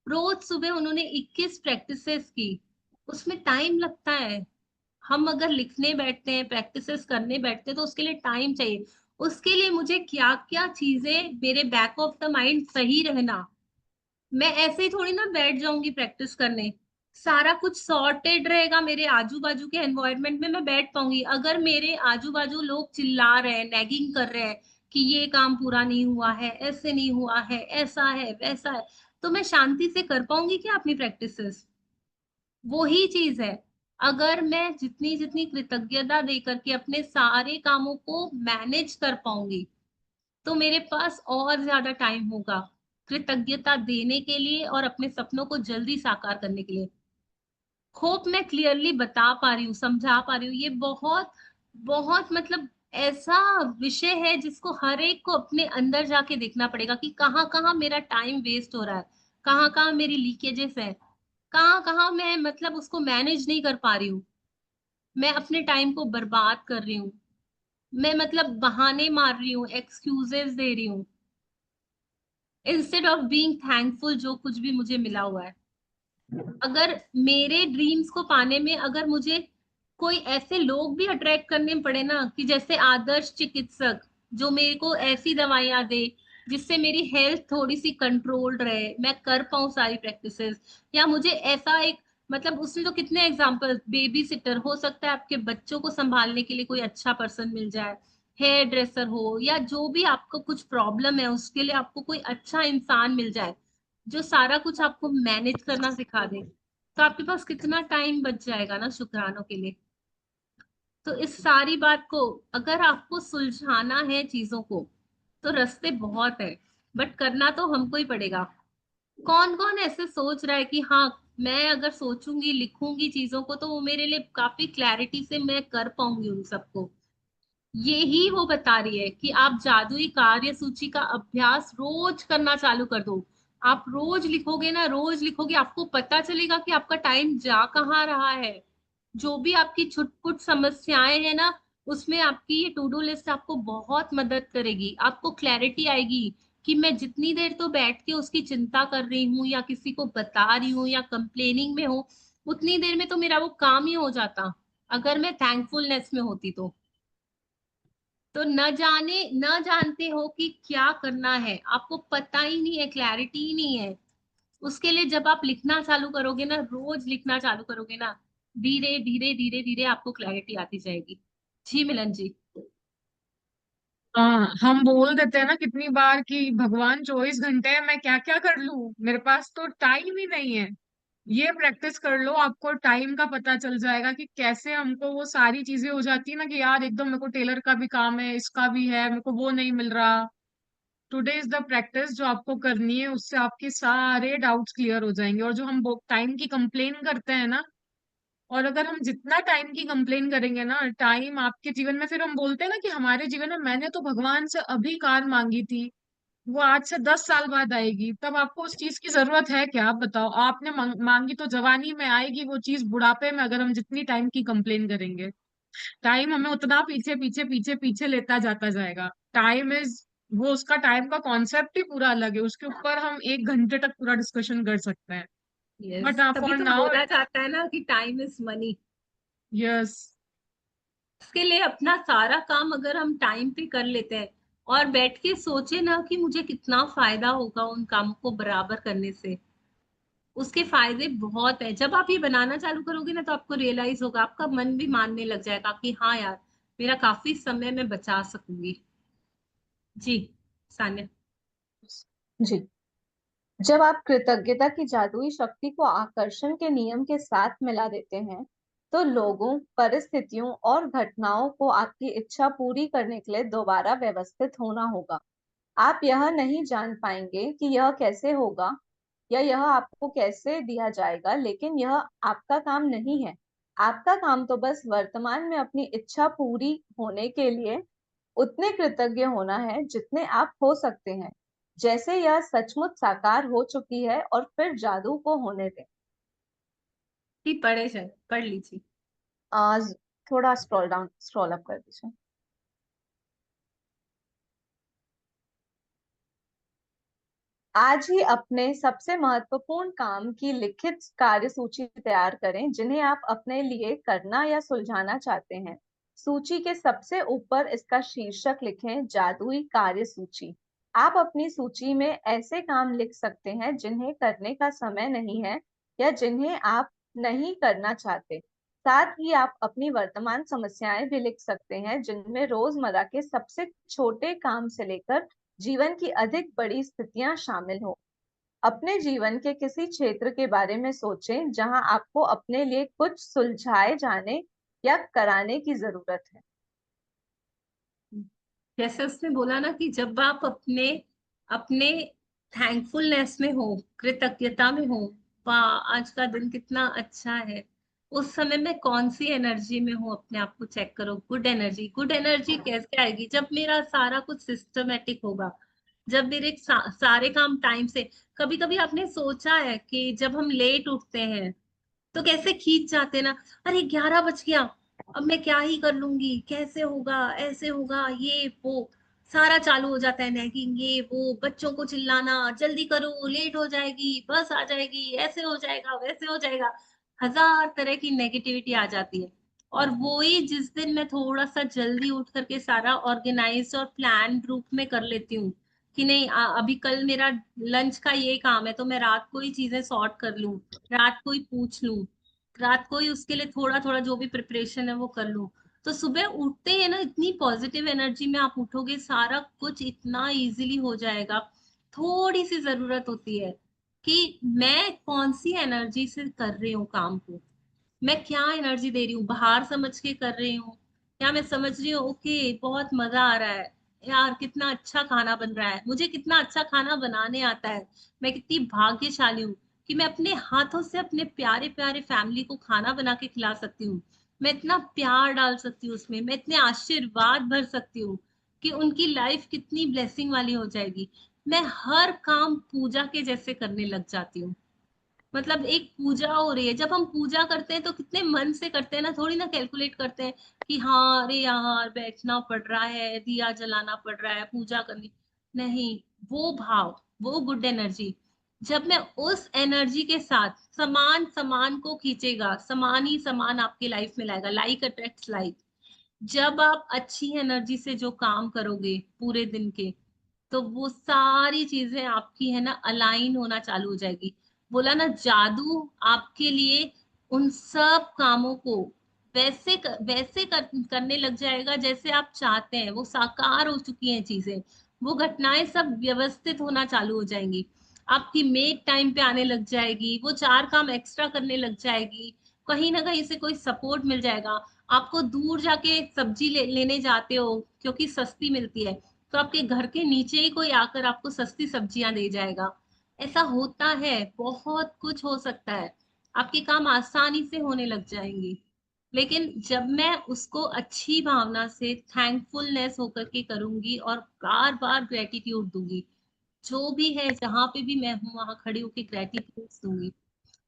रोज सुबह उन्होंने 21 प्रैक्टिसेस की। उसमें टाइम लगता है। हम अगर लिखने बैठते हैं, प्रैक्टिसेस करने बैठते हैं, तो उसके लिए टाइम चाहिए। उसके लिए मुझे क्या क्या चीजें मेरे बैक ऑफ द माइंड सही रहना। मैं ऐसे ही थोड़ी ना बैठ जाऊंगी प्रैक्टिस करने। सारा कुछ सॉर्टेड रहेगा, मेरे आजू बाजू के एनवायरनमेंट में मैं बैठ पाऊंगी। अगर मेरे आजू बाजू लोग चिल्ला रहे हैं, नैगिंग कर रहे हैं कि ये काम पूरा नहीं हुआ है, ऐसे नहीं हुआ है, ऐसा है वैसा है, तो मैं शांति से कर पाऊंगी क्या अपनी प्रैक्टिसेस? वही चीज है। अगर मैं जितनी जितनी कृतज्ञता दे करके अपने सारे कामों को मैनेज कर पाऊंगी, तो मेरे पास और ज्यादा टाइम होगा कृतज्ञता देने के लिए और अपने सपनों को जल्दी साकार करने के लिए। होप मैं क्लियरली बता पा रही हूँ, समझा पा रही हूँ। ये बहुत बहुत मतलब ऐसा विषय है जिसको हर एक को अपने अंदर जाके देखना पड़ेगा कि कहाँ कहाँ मेरा टाइम वेस्ट हो रहा है, कहाँ कहाँ मेरी लीकेजेस है, कहाँ कहाँ मैं मतलब उसको मैनेज नहीं कर पा रही हूँ, मैं अपने टाइम को बर्बाद कर रही हूँ, मैं मतलब बहाने मार रही हूँ, एक्सक्यूजेस दे रही हूँ। इंस्टेड ऑफ बीइंग थैंकफुल जो कुछ भी मुझे मिला हुआ है, अगर मेरे ड्रीम्स को पाने में अगर मुझे कोई ऐसे लोग भी अट्रैक्ट करने पड़े ना, कि जैसे आदर्श चिकित्सक जो मेरे को ऐसी दवाइयां दे जिससे मेरी हेल्थ थोड़ी सी कंट्रोल्ड रहे, मैं कर पाऊं सारी प्रैक्टिसेस, या मुझे ऐसा एक, मतलब उसने तो कितने एग्जाम्पल, बेबी सिटर हो सकता है, आपके बच्चों को संभालने के लिए कोई अच्छा पर्सन मिल जाए, हेयर ड्रेसर हो, या जो भी आपको कुछ प्रॉब्लम है उसके लिए आपको कोई अच्छा इंसान मिल जाए जो सारा कुछ आपको मैनेज करना सिखा दे, तो आपके पास कितना टाइम बच जाएगा ना शुक्रानों के लिए। तो इस सारी बात को अगर आपको सुलझाना है चीजों को, तो रास्ते बहुत है, बट करना तो हमको ही पड़ेगा। कौन कौन ऐसे सोच रहा है कि हाँ, मैं अगर सोचूंगी लिखूंगी चीजों को तो वो मेरे लिए काफी क्लैरिटी से मैं कर पाऊंगी उन सबको। यही वो बता रही है कि आप जादुई कार्य सूची का अभ्यास रोज करना चालू कर दो। आप रोज लिखोगे ना, रोज लिखोगे, आपको पता चलेगा कि आपका टाइम जा कहाँ रहा है। जो भी आपकी छुटपुट समस्याएं हैं ना, उसमें आपकी ये टू डू लिस्ट आपको बहुत मदद करेगी। आपको क्लैरिटी आएगी कि मैं जितनी देर तो बैठ के उसकी चिंता कर रही हूँ या किसी को बता रही हूँ या कंप्लेनिंग में हूँ, उतनी देर में तो मेरा वो काम ही हो जाता अगर मैं थैंकफुलनेस में होती तो न जाने न जानते हो कि क्या करना है, आपको पता ही नहीं है, क्लैरिटी ही नहीं है। उसके लिए जब आप लिखना चालू करोगे ना, रोज लिखना चालू करोगे ना, धीरे धीरे धीरे धीरे आपको क्लैरिटी आती जाएगी। जी मिलन जी। हाँ, हम बोल देते हैं ना कितनी बार कि भगवान 24 घंटे है, मैं क्या क्या कर लूं, मेरे पास तो टाइम ही नहीं है। ये प्रैक्टिस कर लो, आपको टाइम का पता चल जाएगा कि कैसे हमको वो सारी चीजें हो जाती है ना कि यार एकदम मेरे को टेलर का भी काम है, इसका भी है, मेरे को वो नहीं मिल रहा। टुडे इज द प्रैक्टिस जो आपको करनी है, उससे आपके सारे डाउट्स क्लियर हो जाएंगे। और जो हम टाइम की कंप्लेन करते हैं ना, और अगर हम जितना टाइम की कंप्लेन करेंगे ना, टाइम आपके जीवन में, फिर हम बोलते हैं ना कि हमारे जीवन में मैंने तो भगवान से अभी कार मांगी थी, वो आज से 10 साल बाद आएगी, तब आपको उस चीज की जरूरत है क्या? आप बताओ। आपने मांगी तो जवानी में आएगी वो चीज, बुढ़ापे में अगर हम जितनी टाइम की कंप्लेन करेंगे, टाइम हमें उतना पीछे पीछे पीछे पीछे लेता जाता जाएगा। टाइम इज, वो उसका टाइम का कॉन्सेप्ट ही पूरा अलग है, उसके ऊपर हम 1 घंटे तक पूरा डिस्कशन कर सकते हैं। यस, बट तभी फॉर तो नाउ, बोला जाता है ना कि टाइम इज मनी। यस। इसके लिए अपना सारा काम अगर हम टाइम पे कर लेते हैं और बैठ के सोचे ना कि मुझे कितना फायदा होगा उन कामों को बराबर करने से, उसके फायदे बहुत है। जब आप ये बनाना चालू करोगे ना, तो आपको रियलाइज होगा, आपका मन भी मानने लग जाएगा कि हाँ यार, मेरा काफी समय मैं बचा सकूंगी। जी सान्या। जी। जब आप कृतज्ञता की जादुई शक्ति को आकर्षण के नियम के साथ मिला देते हैं, तो लोगों, परिस्थितियों और घटनाओं को आपकी इच्छा पूरी करने के लिए दोबारा व्यवस्थित होना होगा। आप यह नहीं जान पाएंगे कि यह कैसे होगा या यह आपको कैसे दिया जाएगा, लेकिन यह आपका काम नहीं है। आपका काम तो बस वर्तमान में अपनी इच्छा पूरी होने के लिए उतने कृतज्ञ होना है जितने आप हो सकते हैं, जैसे यह सचमुच साकार हो चुकी है, और फिर जादू को होने दें। ठीक, पढ़े जाए, पढ़ लीजिए। आज थोड़ा स्क्रॉल अप कर दीजिए। आज ही अपने सबसे महत्वपूर्ण काम की लिखित कार्य सूची तैयार करें जिन्हें आप अपने लिए करना या सुलझाना चाहते हैं। सूची के सबसे ऊपर इसका शीर्षक लिखें, जादुई कार्य सूची। आप अपनी सूची में ऐसे काम लिख सकते हैं जिन्हें करने का समय नहीं है या जिन्हें आप नहीं करना चाहते। साथ ही आप अपनी वर्तमान समस्याएं भी लिख सकते हैं, जिनमें रोजमर्रा के सबसे छोटे काम से लेकर जीवन की अधिक बड़ी स्थितियां शामिल हो। अपने जीवन के किसी क्षेत्र के बारे में सोचें जहां आपको अपने लिए कुछ सुलझाए जाने या कराने की जरूरत है। जैसे उसने बोला ना कि जब आप अपने अपने थैंकफुलनेस में हो, कृतज्ञता में हो, वाह आज का दिन कितना अच्छा है, उस समय में कौन सी एनर्जी में हूँ, अपने आप को चेक करो। गुड एनर्जी, गुड एनर्जी कैसे आएगी? जब मेरा सारा कुछ सिस्टमेटिक होगा, जब मेरे सारे काम टाइम से। कभी कभी आपने सोचा है कि जब हम लेट उठते हैं तो कैसे खींच जाते हैं ना, अरे 11 बज गया, अब मैं क्या ही कर लूंगी, कैसे होगा, ऐसे होगा, ये वो। सारा चालू हो जाता है, नैगिंग, ये वो, बच्चों को चिल्लाना, जल्दी करो, लेट हो जाएगी, बस आ जाएगी, ऐसे हो जाएगा, वैसे हो जाएगा, हजार तरह की नेगेटिविटी आ जाती है। और वो ही जिस दिन मैं थोड़ा सा जल्दी उठ करके सारा ऑर्गेनाइज और प्लान रूप में कर लेती हूँ कि नहीं, अभी कल मेरा लंच का ये काम है, तो मैं रात को ही चीजें सॉर्ट कर लूं, रात को ही पूछ लूं, रात को ही उसके लिए थोड़ा थोड़ा जो भी प्रिपरेशन है वो कर लूं, तो सुबह उठते ही ना इतनी पॉजिटिव एनर्जी में आप उठोगे, सारा कुछ इतना इजीली हो जाएगा। थोड़ी सी जरूरत होती है कि मैं कौन सी एनर्जी से कर रही हूँ काम को, मैं क्या एनर्जी दे रही हूँ, बाहर समझ के कर रही हूँ, या मैं समझ रही हूँ ओके बहुत मजा आ रहा है, यार कितना अच्छा खाना बन रहा है, मुझे कितना अच्छा खाना बनाने आता है, मैं कितनी भाग्यशाली हूँ कि मैं अपने हाथों से अपने प्यारे प्यारे फैमिली को खाना बना के खिला सकती हूँ, मैं इतना प्यार डाल सकती हूँ उसमें, मैं इतने आशीर्वाद भर सकती हूँ कि उनकी लाइफ कितनी ब्लेसिंग वाली हो जाएगी। मैं हर काम पूजा के जैसे करने लग जाती हूँ। मतलब एक पूजा हो रही है, जब हम पूजा करते हैं तो कितने मन से करते हैं ना, थोड़ी ना कैलकुलेट करते हैं कि हाँ अरे यार बैठना पड़ रहा है, दिया जलाना पड़ रहा है, पूजा करनी, नहीं। वो भाव, वो गुड एनर्जी, जब मैं उस एनर्जी के साथ समान समान को खींचेगा, समान ही समान आपकी लाइफ में लाएगा, लाइक अट्रैक्ट्स लाइक। जब आप अच्छी एनर्जी से जो काम करोगे पूरे दिन के, तो वो सारी चीजें आपकी है ना अलाइन होना चालू हो जाएगी। बोला ना, जादू आपके लिए उन सब कामों को करने लग जाएगा जैसे आप चाहते हैं, वो साकार हो चुकी हैं चीजें, वो घटनाएं सब व्यवस्थित होना चालू हो जाएंगी, आपकी मेड टाइम पे आने लग जाएगी, वो चार काम एक्स्ट्रा करने लग जाएगी, कहीं ना कहीं से कोई सपोर्ट मिल जाएगा। आपको दूर जाके सब्जी लेने जाते हो क्योंकि सस्ती मिलती है, तो आपके घर के नीचे ही कोई आकर आपको सस्ती सब्जियां दे जाएगा। ऐसा होता है, बहुत कुछ हो सकता है, आपके काम आसानी से होने लग जाएंगे। लेकिन जब मैं उसको अच्छी भावना से थैंकफुलनेस होकर के करूंगी और बार बार ग्रेटिट्यूड दूंगी, जो भी है जहां पे भी मैं हूँ वहां खड़ी होकर ग्रेटिट्यूड दूंगी,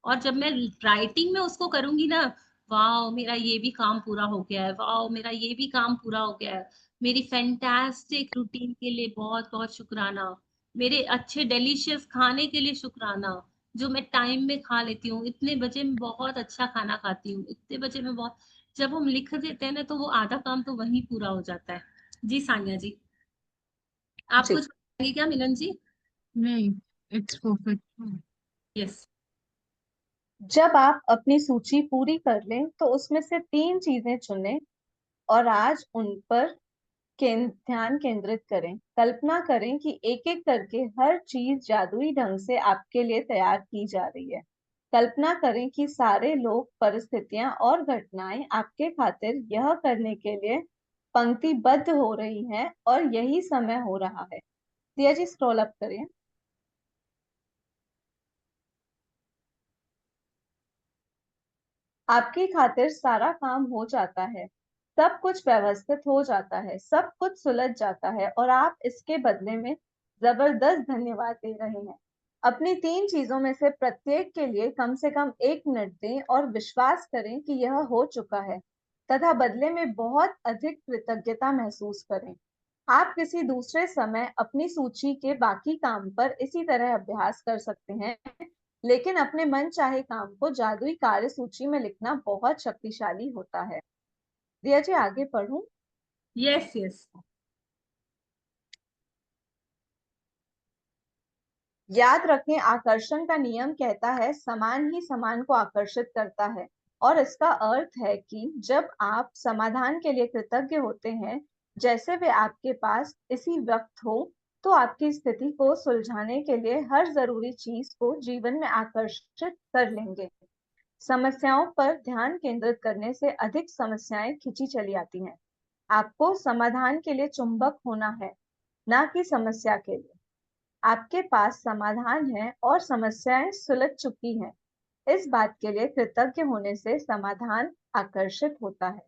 और जब मैं राइटिंग में उसको करूंगी ना, वाह मेरा ये भी काम पूरा हो गया है, वाह मेरा ये भी काम पूरा हो गया है, मेरी फैंटास्टिक रूटीन के लिए बहुत बहुत शुक्राना, मेरे अच्छे डिलीशियस खाने के लिए शुक्राना, जो मैं टाइम में खा लेती हूँ, इतने बजे मैं बहुत अच्छा खाना खाती हूँ, इतने बजे मैं बहुत, जब हम लिख देते हैं ना तो वो आधा काम तो वहीं पूरा हो जाता है। जी सान्या जी, आप जी। कुछ बताएंगे क्या मिलन जी? नहीं, इट्स परफेक्ट। यस। जब आप अपनी सूची पूरी कर लें तो उसमें से 3 चीजें चुनें और आज उन पर ध्यान केंद्रित करें। कल्पना करें कि एक एक करके हर चीज जादुई ढंग से आपके लिए तैयार की जा रही है। कल्पना करें कि सारे लोग, परिस्थितियां और घटनाएं आपके खातिर यह करने के लिए पंक्तिबद्ध हो रही हैं और यही समय हो रहा है। दिया जी स्क्रॉल अप करें। आपकी खातिर सारा काम हो जाता है, सब कुछ व्यवस्थित हो जाता है, सब कुछ सुलझ जाता है और आप इसके बदले में जबरदस्त धन्यवाद दे रहे हैं। अपनी 3 चीजों में से प्रत्येक के लिए कम से कम 1 मिनट दें और विश्वास करें कि यह हो चुका है, तथा बदले में बहुत अधिक कृतज्ञता महसूस करें। आप किसी दूसरे समय अपनी सूची के बाकी काम पर इसी तरह अभ्यास कर सकते हैं, लेकिन अपने मन चाहे काम को जादुई कार्य सूची में लिखना बहुत शक्तिशाली होता है। दिया जी आगे पढ़ूं? Yes yes. याद रखें, आकर्षण का नियम कहता है समान ही समान को आकर्षित करता है, और इसका अर्थ है कि जब आप समाधान के लिए कृतज्ञ होते हैं, जैसे वे आपके पास इसी वक्त हो, तो आपकी स्थिति को सुलझाने के लिए हर जरूरी चीज को जीवन में आकर्षित कर लेंगे। समस्याओं पर ध्यान केंद्रित करने से अधिक समस्याएं खिंची चली आती हैं। आपको समाधान के लिए चुंबक होना है, ना कि समस्या के लिए। आपके पास समाधान है और समस्याएं सुलझ चुकी हैं। इस बात के लिए कृतज्ञ होने से समाधान आकर्षित होता है।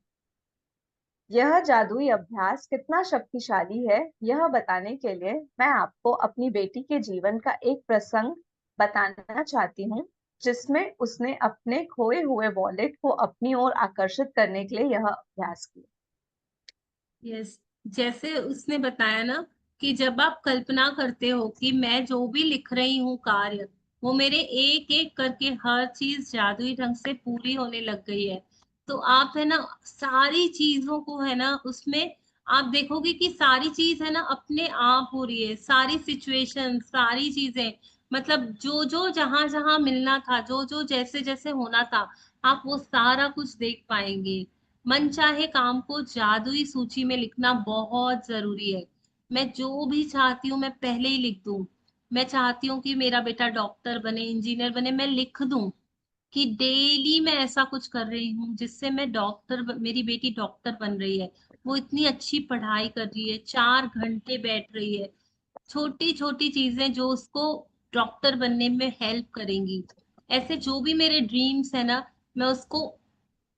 यह जादुई अभ्यास कितना शक्तिशाली है, यह बताने के लिए मैं आपको अपनी बेटी के जीवन का एक प्रसंग बताना चाहती हूँ, जिसमें उसने अपने खोए हुए वॉलेट को अपनी ओर आकर्षित करने के लिए यह अभ्यास किया। यस, जैसे उसने बताया ना कि जब आप कल्पना करते हो कि मैं जो भी लिख रही हूँ कार्य, वो मेरे एक एक करके हर चीज जादुई ढंग से पूरी होने लग गई है। तो आप है ना सारी चीजों को है ना उसमें आप देखोगे कि सारी चीज है ना अपने आप हो रही है, सारी सिचुएशन सारी चीजें, मतलब जो जो जहां जहां मिलना था, जो जो जैसे जैसे होना था, आप वो सारा कुछ देख पाएंगे। मनचाहे काम को जादुई सूची में लिखना बहुत जरूरी है। मैं जो भी चाहती हूँ मैं पहले ही लिख दूं। मैं चाहती हूँ कि मेरा बेटा डॉक्टर बने, इंजीनियर बने, मैं लिख दूं कि डेली मैं ऐसा कुछ कर रही हूँ जिससे मैं मेरी बेटी डॉक्टर बन रही है। वो इतनी अच्छी पढ़ाई कर रही है, 4 घंटे बैठ रही है। छोटी छोटी चीजें जो उसको डॉक्टर बनने में हेल्प करेंगी। ऐसे जो भी मेरे ड्रीम्स है ना, मैं उसको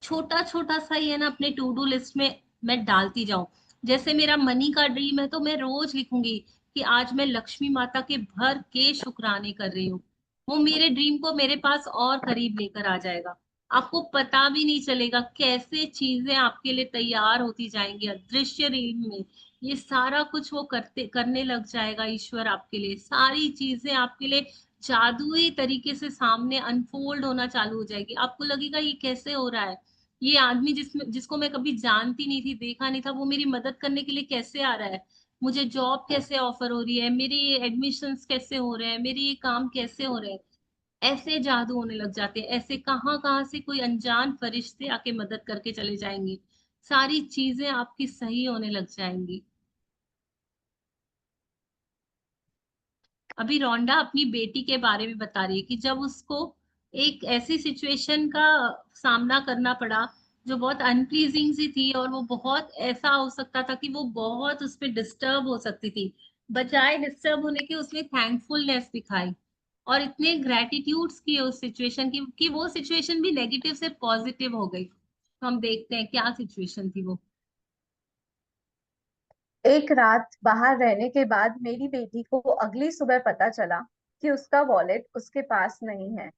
छोटा छोटा सा ही है ना अपने टू डू लिस्ट में मैं डालती जाऊं। जैसे मेरा मनी का ड्रीम है तो मैं रोज लिखूंगी कि आज मैं लक्ष्मी माता के भर के शुक्राने कर रही हूँ। वो मेरे ड्रीम को मेरे पास और करीब लेकर आ जाएगा। आपको पता भी नहीं चलेगा कैसे चीजें आपके लिए तैयार होती जाएंगी अदृश्य रील में। ये सारा कुछ वो करने लग जाएगा। ईश्वर आपके लिए सारी चीजें आपके लिए जादुई तरीके से सामने अनफोल्ड होना चालू हो जाएगी। आपको लगेगा ये कैसे हो रहा है, ये आदमी जिसको मैं कभी जानती नहीं थी, देखा नहीं था, वो मेरी मदद करने के लिए कैसे आ रहा है। मुझे जॉब कैसे ऑफर हो रही है, मेरे एडमिशन्स कैसे हो रहे हैं, मेरे ये काम कैसे हो रहे हैं। ऐसे जादू होने लग जाते हैं। ऐसे कहाँ कहाँ से कोई अनजान फरिश्ते आके मदद करके चले जाएंगे। सारी चीजें आपकी सही होने लग जाएंगी। अभी रोंडा अपनी बेटी के बारे में बता रही है कि जब उसको एक ऐसी सिचुएशन का सामना करना पड़ा जो बहुत अनप्लीजिंग सी थी, और वो बहुत ऐसा हो सकता था कि वो बहुत उस पर डिस्टर्ब हो सकती थी, बजाय डिस्टर्ब होने के उसने थैंकफुलनेस दिखाई और इतने ग्रेटिट्यूड्स किए उस सिचुएशन की कि वो सिचुएशन भी नेगेटिव से पॉजिटिव हो गई। तो हम देखते हैं क्या सिचुएशन थी वो। एक रात बाहर रहने के बाद मेरी बेटी को अगली सुबह पता चला कि उसका वॉलेट उसके पास नहीं है।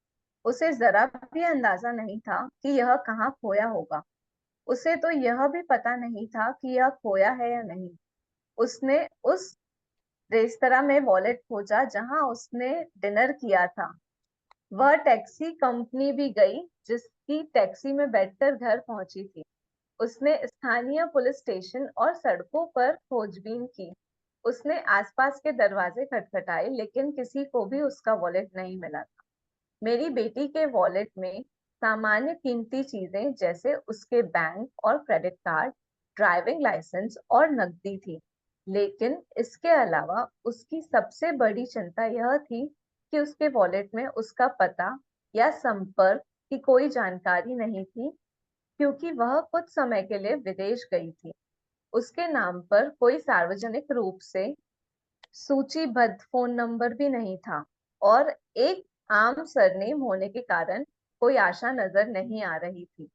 उसे जरा भी अंदाजा नहीं था कि यह कहाँ खोया होगा। उसे तो यह भी पता नहीं था कि यह खोया है या नहीं। उसने उस रेस्तरा में वॉलेट खोजा जहां उसने डिनर किया था। वह टैक्सी कंपनी भी गई जिसकी टैक्सी में बैठकर घर पहुंची थी। उसने स्थानीय पुलिस स्टेशन और सड़कों पर खोजबीन की। उसने आसपास के दरवाजे खटखटाए लेकिन किसी को भी उसका वॉलेट नहीं मिला था। मेरी बेटी के वॉलेट में सामान्य कीमती चीजें जैसे उसके बैंक और क्रेडिट कार्ड, ड्राइविंग लाइसेंस और नकदी थी। लेकिन इसके अलावा उसकी सबसे बड़ी चिंता यह थी कि उसके वॉलेट में उसका पता या संपर्क की कोई जानकारी नहीं थी, क्योंकि वह कुछ समय के लिए विदेश गई थी। उसके नाम पर कोई सार्वजनिक रूप से सूचीबद्ध फोन नंबर भी नहीं था, और एक आम सरनेम होने के कारण कोई आशा नजर नहीं आ रही थी।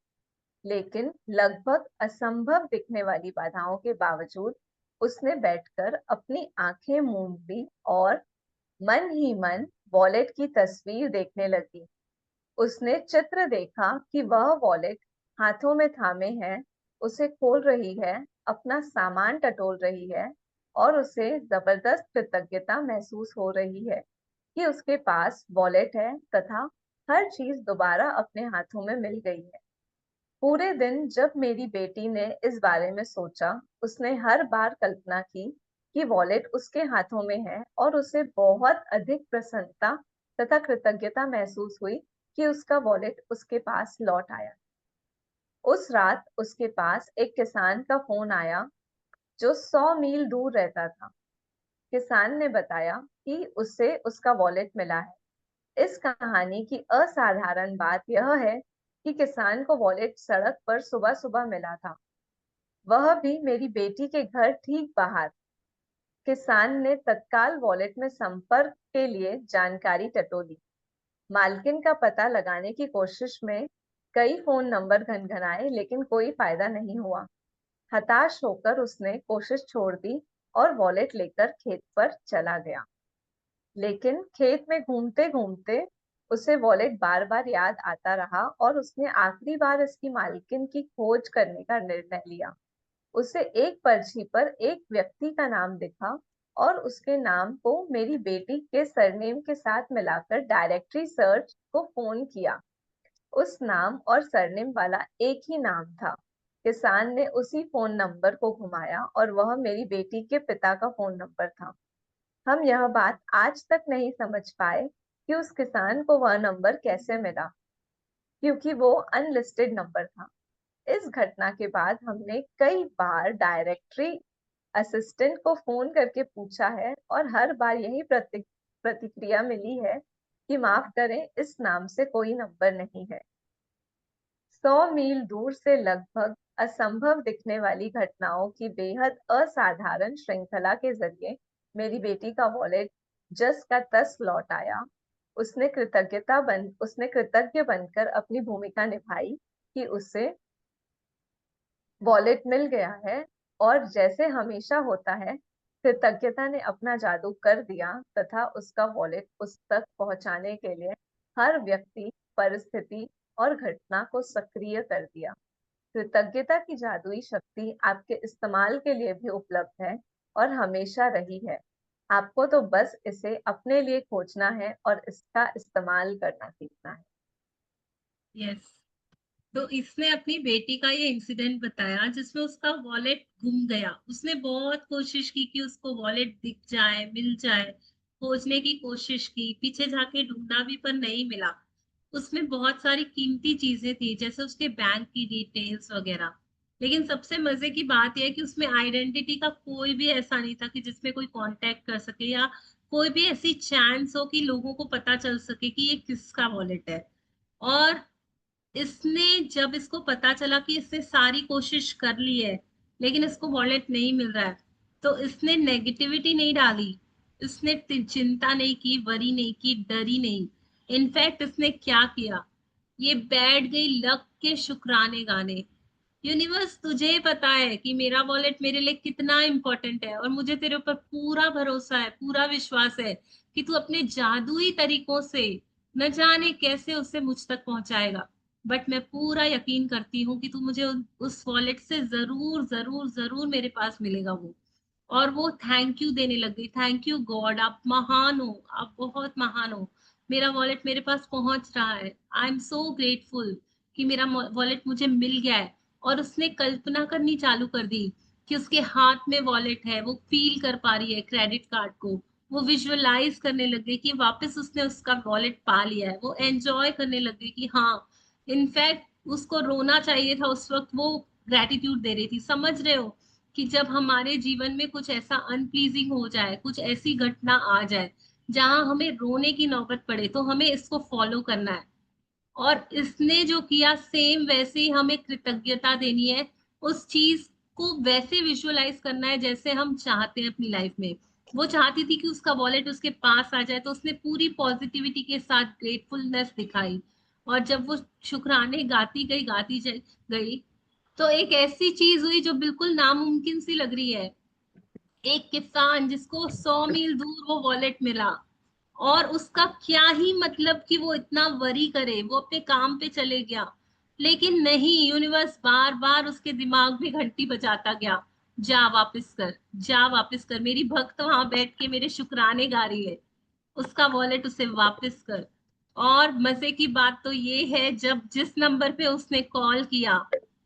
लेकिन लगभग असंभव दिखने वाली बाधाओं के बावजूद उसने बैठकर अपनी आंखें मूंद ली और मन ही मन वॉलेट की तस्वीर देखने लगी। उसने चित्र देखा कि वह वॉलेट हाथों में थामे है, उसे खोल रही है, अपना सामान टटोल रही है, और उसे जबरदस्त कृतज्ञता महसूस हो रही है कि उसके पास वॉलेट है तथा हर चीज दोबारा अपने हाथों में मिल गई है। पूरे दिन जब मेरी बेटी ने इस बारे में सोचा, उसने हर बार कल्पना की कि वॉलेट उसके हाथों में है, और उसे बहुत अधिक प्रसन्नता तथा कृतज्ञता महसूस हुई कि उसका वॉलेट उसके पास लौट आया। उस रात उसके पास एक किसान का फोन आया जो 100 मील दूर रहता था। किसान ने बताया कि उसे उसका वॉलेट मिला है। इस कहानी की असाधारण बात यह है कि किसान को वॉलेट सड़क पर सुबह सुबह मिला था, वह भी मेरी बेटी के घर ठीक बाहर। किसान ने तत्काल वॉलेट में संपर्क के लिए जानकारी टटोली। मालकिन का पता लगाने की कोशिश में कई फोन नंबर घनघनाए लेकिन कोई फायदा नहीं हुआ। हताश होकर उसने कोशिश छोड़ दी और वॉलेट लेकर खेत पर चला गया। लेकिन खेत में घूमते घूमते उसे वॉलेट बार बार याद आता रहा और उसने आखिरी बार इसकी मालकिन की खोज करने का निर्णय लिया। उसे एक पर्ची पर एक व्यक्ति का नाम दिखा और उसके नाम को मेरी बेटी के सरनेम के साथ मिलाकर डायरेक्टरी सर्च को फोन किया। उस नाम और सरनेम वाला एक ही नाम था। किसान ने उसी फोन नंबर को घुमाया और वह मेरी बेटी के पिता का फोन नंबर था। हम यह बात आज तक नहीं समझ पाए कि उस किसान को वह नंबर कैसे मिला, क्योंकि वो अनलिस्टेड नंबर था। इस घटना के बाद हमने कई बार डायरेक्टरी असिस्टेंट को फोन करके पूछा है और हर बार यही प्रतिक्रिया मिली है कि माफ करें, इस नाम से कोई नंबर नहीं है। 100 मील दूर से लगभग असंभव दिखने वाली घटनाओं की बेहद असाधारण श्रृंखला के जरिए मेरी बेटी का वॉलेट जस का तस लौट आया। उसने कृतज्ञ बनकर अपनी भूमिका निभाई कि उसे वॉलेट मिल गया है, और जैसे हमेशा होता है, कृतज्ञता ने अपना जादू कर दिया तथा उसका वॉलेट उस तक पहुंचाने के लिए हर व्यक्ति, परिस्थिति और घटना को सक्रिय कर दिया। कृतज्ञता की जादुई शक्ति आपके इस्तेमाल के लिए भी उपलब्ध है और हमेशा रही है। आपको तो बस इसे अपने लिए खोजना है और इसका इस्तेमाल करना सीखना है। यस। तो इसने अपनी बेटी का ये इंसिडेंट बताया जिसमें उसका वॉलेट गुम गया। उसने बहुत कोशिश की कि उसको वॉलेट दिख जाए, मिल जाए, खोजने की कोशिश की, पीछे जाके ढूंढा भी पर नहीं मिला। उसमें बहुत सारी कीमती चीजें थी जैसे उसके बैंक की डिटेल्स वगैरह। लेकिन सबसे मजे की बात यह है कि उसमें आइडेंटिटी का कोई भी ऐसा नहीं था कि जिसमें कोई कांटेक्ट कर सके या कोई भी ऐसी चांस हो कि लोगों को पता चल सके कि ये किसका वॉलेट है। और इसने जब इसको पता चला कि इसने सारी कोशिश कर ली है लेकिन इसको वॉलेट नहीं मिल रहा है, तो इसने नेगेटिविटी नहीं डाली, इसने चिंता नहीं की, वरी नहीं की, डरी नहीं। इनफैक्ट इसने क्या किया, ये बैठ गई लक के शुक्राने गाने। यूनिवर्स, तुझे पता है कि मेरा वॉलेट मेरे लिए कितना इंपॉर्टेंट है और मुझे तेरे ऊपर पूरा भरोसा है, पूरा विश्वास है कि तू अपने जादुई तरीकों से न जाने कैसे उसे मुझ तक पहुंचाएगा। बट मैं पूरा यकीन करती हूँ कि तू मुझे उस वॉलेट से जरूर जरूर जरूर मेरे पास मिलेगा वो। और वो थैंक यू देने लग गई। थैंक यू गॉड, आप महान हो, आप बहुत महान हो। मेरा वॉलेट मेरे पास पहुंच रहा है। आई एम सो ग्रेटफुल कि मेरा वॉलेट मुझे मिल गया है। और उसने कल्पना करनी चालू कर दी कि उसके हाथ में वॉलेट है, वो फील कर पा रही है क्रेडिट कार्ड को। वो विजुअलाइज करने लग गई कि वापस उसने उसका वॉलेट पा लिया है। वो एंजॉय करने लग गई कि हाँ, इनफैक्ट उसको रोना चाहिए था उस वक्त, वो ग्रेटिट्यूड दे रही थी। समझ रहे हो कि जब हमारे जीवन में कुछ ऐसा अनप्लीजिंग हो जाए, कुछ ऐसी घटना आ जाए जहां हमें रोने की नौबत पड़े, तो हमें इसको फॉलो करना है। और इसने जो किया सेम वैसे ही हमें कृतज्ञता देनी है। उस चीज को वैसे विजुअलाइज करना है जैसे हम चाहते हैं अपनी लाइफ में। वो चाहती थी कि उसका वॉलेट उसके पास आ जाए, तो उसने पूरी पॉजिटिविटी के साथ ग्रेटफुलनेस दिखाई। और जब वो शुक्राने गाती गई तो एक ऐसी चीज हुई जो बिल्कुल नामुमकिन सी लग रही है। एक किसान जिसको 100 मील दूर वो वॉलेट मिला, और उसका क्या ही मतलब कि वो इतना वरी करे, वो अपने काम पे चले गया। लेकिन नहीं, यूनिवर्स बार बार उसके दिमाग में घंटी बजाता गया, जा वापस कर, जा वापस कर। मेरी भक्त वहां बैठ के मेरे शुक्राने गा रही है, उसका वॉलेट उसे वापस कर। और मजे की बात तो ये है, जब जिस नंबर पे उसने कॉल किया,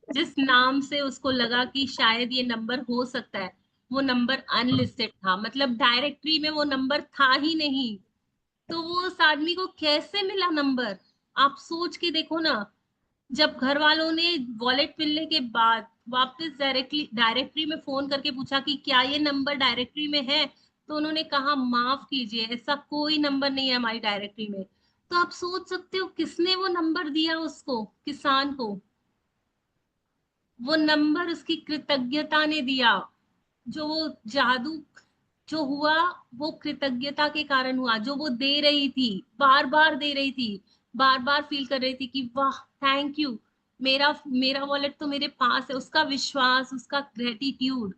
जिस नाम से उसको लगा कि शायद ये नंबर हो सकता है, वो नंबर अनलिस्टेड था। मतलब डायरेक्टरी में वो नंबर था ही नहीं। तो वो उस आदमी को कैसे मिला नंबर? आप सोच के देखो ना। जब घर वालों ने वॉलेट मिलने के बाद वापस डायरेक्टरी में फोन करके पूछा कि क्या ये नंबर डायरेक्टरी में है, तो उन्होंने कहा माफ कीजिए, ऐसा कोई नंबर नहीं है हमारी डायरेक्टरी में। तो आप सोच सकते हो किसने वो नंबर दिया उसको, किसान को। वो नंबर उसकी कृतज्ञता ने दिया। जो वो जादू जो हुआ, वो कृतज्ञता के कारण हुआ। जो वो दे रही थी, बार बार दे रही थी, बार बार फील कर रही थी कि वाह, थैंक यू, मेरा मेरा वॉलेट तो मेरे पास है। उसका विश्वास, उसका ग्रेटिट्यूड,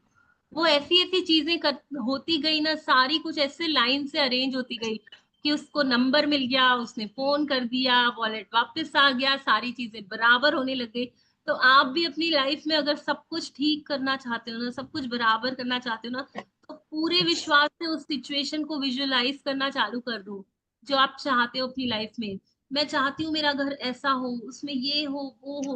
वो ऐसी ऐसी चीजें होती गई ना, सारी कुछ ऐसे लाइन से अरेंज होती गई कि उसको नंबर मिल गया, उसने फोन कर दिया, वॉलेट वापस आ गया, सारी चीजें बराबर होने लग गई। तो आप भी अपनी लाइफ में अगर सब कुछ ठीक करना चाहते हो ना, सब कुछ बराबर करना चाहते हो ना, तो पूरे विश्वास से उस सिचुएशन को विजुअलाइज करना चालू कर दो जो आप चाहते हो अपनी लाइफ में। मैं चाहती हूँ मेरा घर ऐसा हो, उसमें ये हो वो हो,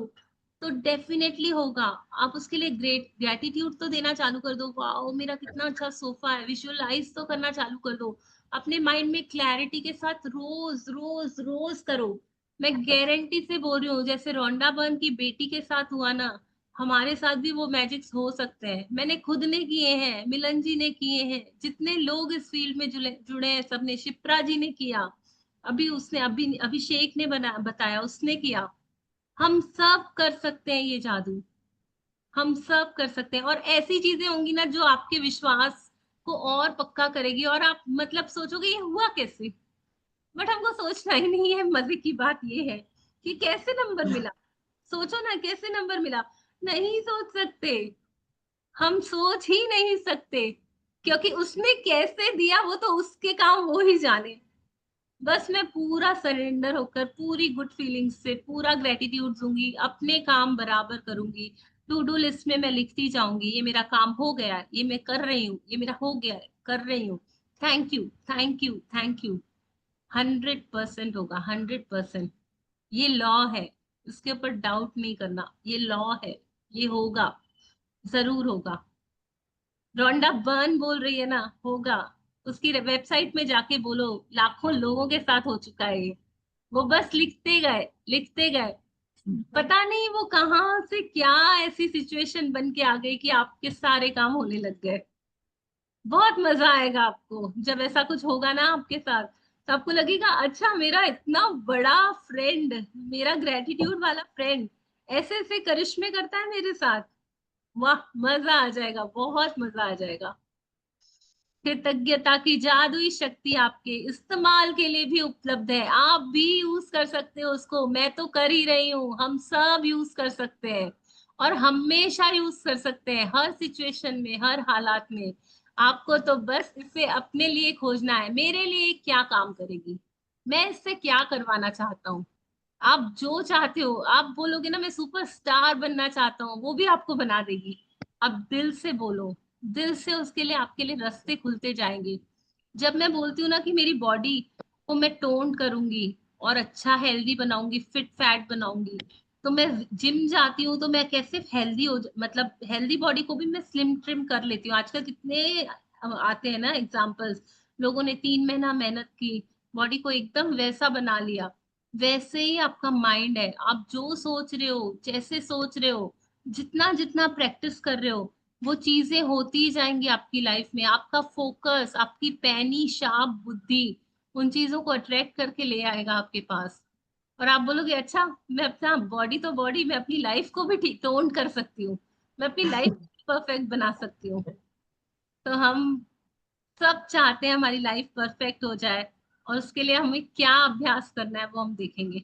तो डेफिनेटली होगा। आप उसके लिए ग्रेटिट्यूड तो देना चालू कर दो, वाओ मेरा कितना अच्छा सोफा है, विजुअलाइज तो करना चालू कर दो। अपने माइंड में क्लैरिटी के साथ रोज रोज रोज करो। मैं गारंटी से बोल रही हूँ, जैसे रोंडा बर्न की बेटी के साथ हुआ ना, हमारे साथ भी वो मैजिक्स हो सकते हैं। मैंने खुद ने किए हैं, मिलन जी ने किए हैं, जितने लोग इस फील्ड में जुड़े हैं सबने, शिप्रा जी ने किया, अभी उसने अभिषेक ने बताया, उसने किया। हम सब कर सकते हैं ये जादू, हम सब कर सकते हैं। और ऐसी चीजें होंगी ना जो आपके विश्वास को और पक्का करेगी, और आप मतलब सोचोगे ये हुआ कैसे, बट हमको सोचना ही नहीं है। मजे की बात ये है कि कैसे नंबर मिला, सोचो ना कैसे नंबर मिला, नहीं सोच सकते, हम सोच ही नहीं सकते, क्योंकि उसने कैसे दिया वो तो उसके काम वो ही जाने। बस मैं पूरा सरेंडर होकर, पूरी गुड फीलिंग्स से, पूरा ग्रेटिट्यूड दूंगी, अपने काम बराबर करूंगी। टू डू लिस्ट में मैं लिखती जाऊंगी, ये मेरा काम हो गया है, ये मैं कर रही हूँ, ये मेरा हो गया है, कर रही हूँ, thank you thank you thank you. 100% होगा, 100%। ये लॉ है, इसके ऊपर डाउट नहीं करना, ये लॉ है, ये होगा, जरूर होगा। रोंडा बर्न बोल रही है ना, होगा। उसकी वेबसाइट में जाके बोलो, लाखों लोगों के साथ हो चुका है ये। वो बस लिखते गए लिखते गए, पता नहीं वो कहाँ से क्या ऐसी सिचुएशन बन के आ गई कि आपके सारे काम होने लग गए। बहुत मजा आएगा आपको जब ऐसा कुछ होगा ना आपके साथ, तो आपको लगेगा अच्छा मेरा इतना बड़ा फ्रेंड, मेरा ग्रेटिट्यूड वाला फ्रेंड ऐसे ऐसे करिश्मे करता है मेरे साथ। वाह, मजा आ जाएगा, बहुत मजा आ जाएगा। कृतज्ञता की जादुई शक्ति आपके इस्तेमाल के लिए भी उपलब्ध है, आप भी यूज कर सकते हो उसको। मैं तो कर ही रही हूँ, हम सब यूज कर सकते हैं, और हमेशा यूज कर सकते हैं, हर सिचुएशन में, हर हालात में। आपको तो बस इसे अपने लिए खोजना है, मेरे लिए क्या काम करेगी, मैं इससे क्या करवाना चाहता हूँ। आप जो चाहते हो, आप बोलोगे ना मैं सुपरस्टार बनना चाहता हूँ, वो भी आपको बना देगी। अब दिल से बोलो, दिल से उसके लिए, आपके लिए रास्ते खुलते जाएंगे। जब मैं बोलती हूँ ना कि मेरी बॉडी को मैं टोन करूंगी और अच्छा हेल्दी बनाऊंगी, फिट फैट बनाऊंगी, तो मैं जिम जाती हूँ तो मैं कैसे हेल्दी मतलब हेल्दी बॉडी को भी मैं स्लिम ट्रिम कर लेती हूँ। आजकल कितने आते हैं ना एग्जाम्पल्स, लोगों ने 3 महीना मेहनत की, बॉडी को एकदम वैसा बना लिया। वैसे ही आपका माइंड है, आप जो सोच रहे हो, जैसे सोच रहे हो, जितना जितना प्रैक्टिस कर रहे हो, वो चीजें होती ही जाएंगी आपकी लाइफ में। आपका फोकस, आपकी पैनी शार्प बुद्धि उन चीजों को अट्रैक्ट करके ले आएगा आपके पास। और आप बोलोगे अच्छा, मैं अपना बॉडी तो बॉडी, मैं अपनी लाइफ को भी ठीक टोन कर सकती हूँ, मैं अपनी लाइफ परफेक्ट बना सकती हूँ। तो हम सब चाहते हैं हमारी लाइफ परफेक्ट हो जाए, और उसके लिए हमें क्या अभ्यास करना है वो हम देखेंगे।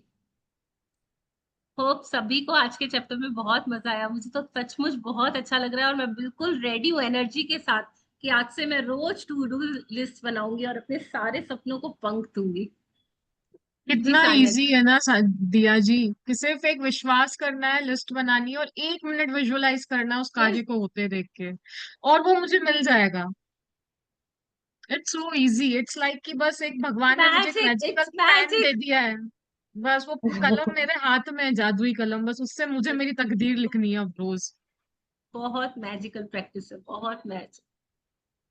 होप सभी को आज के चैप्टर में बहुत मजा आया, मुझे तो सचमुच बहुत अच्छा लग रहा है, और मैं बिल्कुल रेडी हूँ एनर्जी के साथ कि आज से मैं रोज टू डू लिस्ट बनाऊंगी और अपने सारे सपनों को पंख दूंगी। जी कितना सानिया इजी जी। है ना दिया जी, कि सिर्फ एक विश्वास करना है, लिस्ट बनानी है और 1 मिनट विजुअलाइज करना है उस यस, कार्य को होते देख के, और वो मुझे मिल जाएगा। It's so easy, it's like कि बस एक भगवान ने मुझे एक मैजिक, मैजिकल इट्स पेन दे मैजिक। दिया है। बस वो कलम मेरे हाथ में है, जादुई कलम, बस उससे मुझे मेरी तकदीर लिखनी है अब रोज। बहुत मैजिकल प्रैक्टिस है, बहुत मैजिक।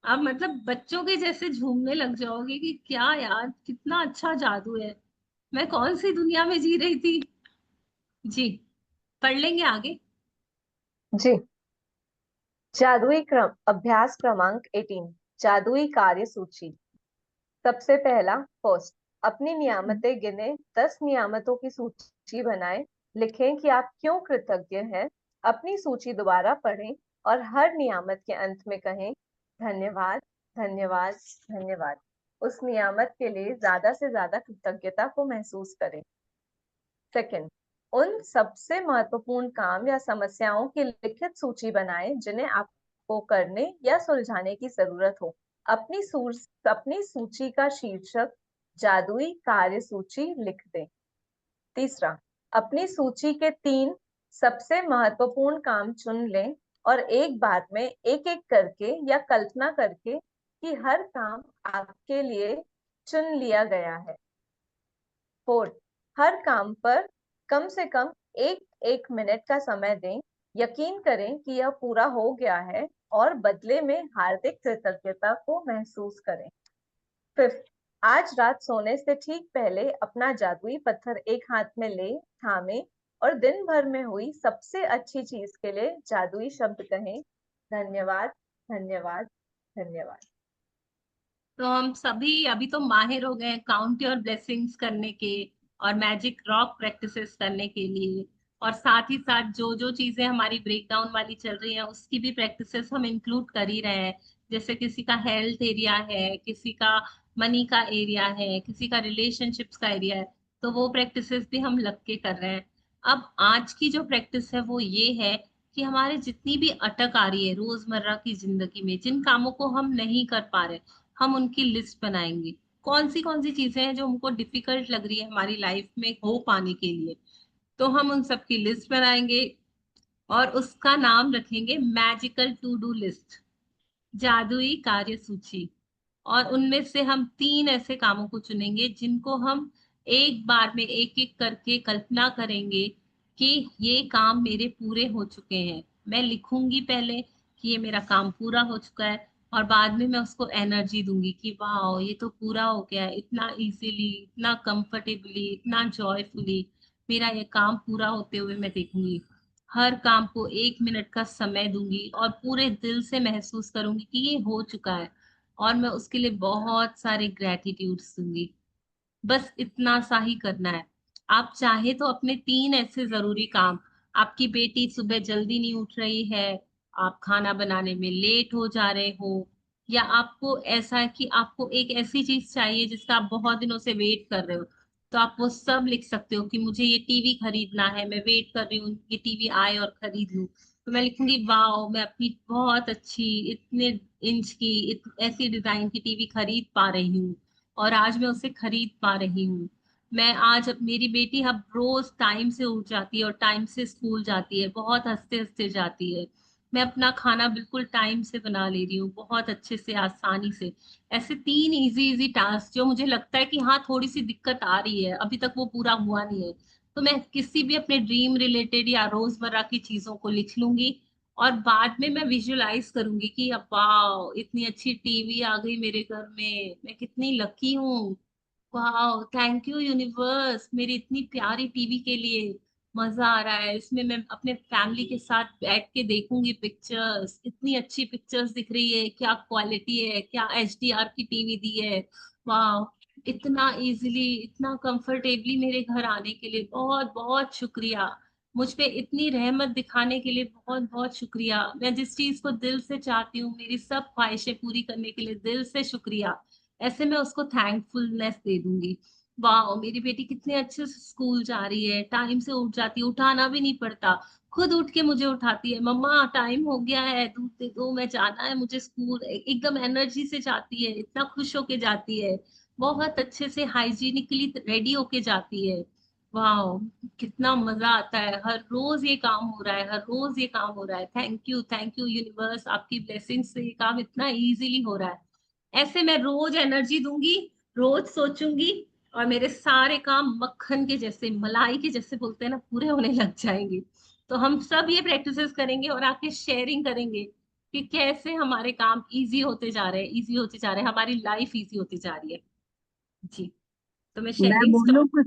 आप मतलब बच्चों के जैसे झूमने लग जाओगे कि क्या यार, कितना अच्छा जादू है, मैं कौन सी दुनिया में जी रही थी। जी, पढ़ लेंगे आगे। जी। जादुई अभ्यास क्रमांक 18, जादुई कार्य सूची। सबसे पहला, फर्स्ट, अपनी नियामतें गिने, 10 नियामतों की सूची बनाएं। लिखें कि आप क्यों कृतज्ञ हैं। अपनी सूची दोबारा पढ़ें और हर नियामत के अंत में कहें धन्यवाद, धन्यवाद, धन्यवाद। उस नियामत के लिए ज्यादा से ज्यादा कृतज्ञता को महसूस करें। सेकंड, उन सबसे महत्वपूर्ण काम या समस्याओं की लिखित सूची बनाएं जिन्हें आपको करने या सुलझाने की जरूरत हो। अपनी सूची का शीर्षक जादुई कार्य सूची लिख दें। तीसरा, अपनी सूची के 3 सबसे महत्वपूर्ण काम चुन लें और एक बार में एक एक करके या कल्पना करके कि हर काम आपके लिए चुन लिया गया है। 4, हर काम पर कम से कम एक एक मिनट का समय दें। यकीन करें कि यह पूरा हो गया है और बदले में हार्दिक कृतज्ञता को महसूस करें। 5, आज रात सोने से ठीक पहले अपना जादुई पत्थर एक हाथ में ले थामे और दिन भर में हुई सबसे अच्छी चीज के लिए जादुई शब्द कहें, धन्यवाद, धन्यवाद, धन्यवाद। तो हम सभी अभी तो माहिर हो गए काउंट योर ब्लेसिंग्स करने के और मैजिक रॉक प्रैक्टिसेस करने के लिए, और साथ ही साथ जो जो चीजें हमारी ब्रेकडाउन वाली चल रही हैं उसकी भी प्रैक्टिसेस हम इंक्लूड कर ही रहे हैं। जैसे किसी का हेल्थ एरिया है, किसी का मनी का एरिया है, किसी का रिलेशनशिप्स का एरिया है, तो वो प्रैक्टिसेस भी हम लग के कर रहे हैं। अब आज की जो प्रैक्टिस है वो ये है कि हमारे जितनी भी अटक आ रही है रोजमर्रा की जिंदगी में, जिन कामों को हम नहीं कर पा रहे, हम उनकी लिस्ट बनाएंगे। कौन सी चीजें हैं जो हमको डिफिकल्ट लग रही है हमारी लाइफ में हो पाने के लिए, तो हम उन सब की लिस्ट बनाएंगे और उसका नाम रखेंगे मैजिकल टू डू लिस्ट, जादुई कार्य सूची। और उनमें से हम 3 ऐसे कामों को चुनेंगे जिनको हम एक बार में एक एक करके कल्पना करेंगे कि ये काम मेरे पूरे हो चुके हैं। मैं लिखूंगी पहले कि ये मेरा काम पूरा हो चुका है, और बाद में मैं उसको एनर्जी दूंगी कि वाह ये तो पूरा हो गया है, इतना इजीली, इतना कंफर्टेबली, इतना जॉयफुली मेरा ये काम पूरा होते हुए मैं देखूंगी। हर काम को 1 मिनट का समय दूंगी और पूरे दिल से महसूस करूंगी कि ये हो चुका है, और मैं उसके लिए बहुत सारे ग्रेटिट्यूड्स दूंगी। बस इतना सा ही करना है। आप चाहे तो अपने 3 ऐसे जरूरी काम, आपकी बेटी सुबह जल्दी नहीं उठ रही है, आप खाना बनाने में लेट हो जा रहे हो, या आपको ऐसा है कि आपको एक ऐसी चीज चाहिए जिसका आप बहुत दिनों से वेट कर रहे हो, तो आप वो सब लिख सकते हो कि मुझे ये टीवी खरीदना है, मैं वेट कर रही हूँ ये टीवी आए और खरीद लूँ। तो मैं लिखूंगी वाह मैं अपनी बहुत अच्छी इतने इंच की ऐसी डिजाइन की टीवी खरीद पा रही हूँ, और आज मैं उसे खरीद पा रही हूँ। मैं आज अब मेरी बेटी अब रोज टाइम से उठ जाती है और टाइम से स्कूल जाती है, बहुत हंसते हंसते जाती है। मैं अपना खाना बिल्कुल टाइम से बना ले रही हूँ, बहुत अच्छे से, आसानी से। ऐसे 3 इजी इजी टास्क जो मुझे लगता है कि हाँ थोड़ी सी दिक्कत आ रही है, अभी तक वो पूरा हुआ नहीं है, तो मैं किसी भी अपने ड्रीम रिलेटेड या रोजमर्रा की चीजों को लिख लूंगी, और बाद में मैं विजुलाइज करूंगी कि अब वाह इतनी अच्छी टीवी आ गई मेरे घर में, मैं कितनी लकी हूँ। वाह थैंक यू यूनिवर्स मेरी इतनी प्यारी टीवी के लिए। मजा आ रहा है इसमें, मैं अपने फैमिली के साथ बैठ के देखूंगी पिक्चर्स, इतनी अच्छी पिक्चर्स दिख रही है, क्या क्वालिटी है, क्या एचडीआर की टीवी दी है। वाह इतना इजीली, इतना कंफर्टेबली मेरे घर आने के लिए बहुत बहुत शुक्रिया। मुझ पे इतनी रहमत दिखाने के लिए बहुत बहुत शुक्रिया। मैं जिस चीज को दिल से चाहती हूँ, मेरी सब ख्वाहिशें पूरी करने के लिए दिल से शुक्रिया। ऐसे मैं उसको थैंकफुलनेस दे दूंगी। वाह मेरी बेटी कितने अच्छे से स्कूल जा रही है, टाइम से उठ जाती है, उठाना भी नहीं पड़ता, खुद उठ के मुझे उठाती है, मम्मा टाइम हो गया है दूध दे दो, मैं जाना है मुझे स्कूल, एकदम एनर्जी से जाती है, इतना खुश होके जाती है, बहुत अच्छे से हाइजीनिकली रेडी होके जाती है। वाह कितना मजा आता है, हर रोज ये काम हो रहा है, हर रोज ये काम हो रहा है। थैंक यू यूनिवर्स, आपकी ब्लेसिंग से ये काम इतना इजीली हो रहा है। ऐसे मैं रोज एनर्जी दूंगी, रोज सोचूंगी, और मेरे सारे काम मक्खन के जैसे, मलाई के जैसे बोलते हैं ना, पूरे होने लग जाएंगे। तो हम सब ये प्रैक्टिसेस करेंगे और आके शेयरिंग करेंगे कि कैसे हमारे काम इजी होते जा रहे हैं, इजी होते जा रहे हैं, हमारी लाइफ इजी होती जा रही है। जी तो मैं मैं शेयरिंग बोलूं स्टॉप। कुछ?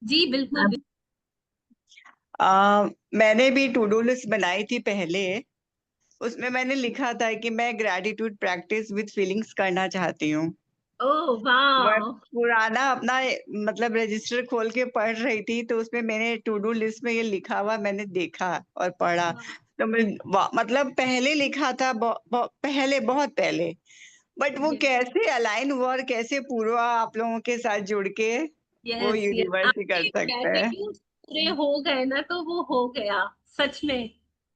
जी बिल्कुल मैं- बिल्कुल। मैंने भी टू डू लिस्ट बनाई थी पहले। उसमें मैंने लिखा था कि मैं ग्रैटिट्यूड प्रैक्टिस विद फीलिंग्स करना चाहती हूँ। ओह मैं वाह। पुराना अपना मतलब रजिस्टर खोल के पढ़ रही थी, तो उसमें मैंने टू डू लिस्ट में ये लिखा हुआ मैंने देखा और पढ़ा। तो मैं मतलब पहले लिखा था पहले, बहुत पहले, बट वो यस कैसे अलाइन हुआ और कैसे पूरा आप लोगों के साथ जुड़ के वो यस यस, यूनिवर्स ही कर आपके सकता है। ग्रेटिट्यूड पूरे हो गए ना तो वो हो गया, सच में।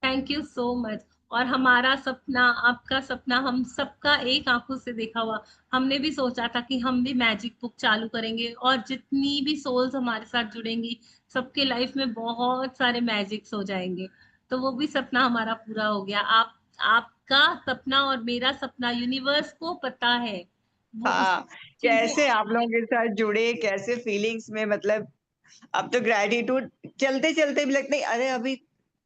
Thank you so much. और हमारा सपना, आपका सपना, हम सबका एक आंखों से देखा हुआ। हमने भी सोचा था कि हम भी मैजिक बुक चालू करेंगे और जितनी भी सोल्स हमारे साथ जुड़ेंगी सबके लाइफ में बहुत सारे मैजिक्स हो जाएंगे। तो वो भी सपना हमारा पूरा हो गया। आपका सपना और मेरा सपना यूनिवर्स को पता है, वो उस हाँ, चीजें कैसे आप लोगों के साथ जुड़े, कैसे फीलिंग्स में, मतलब अब तो ग्रेटिट्यूड चलते चलते भी लगता है अरे अभी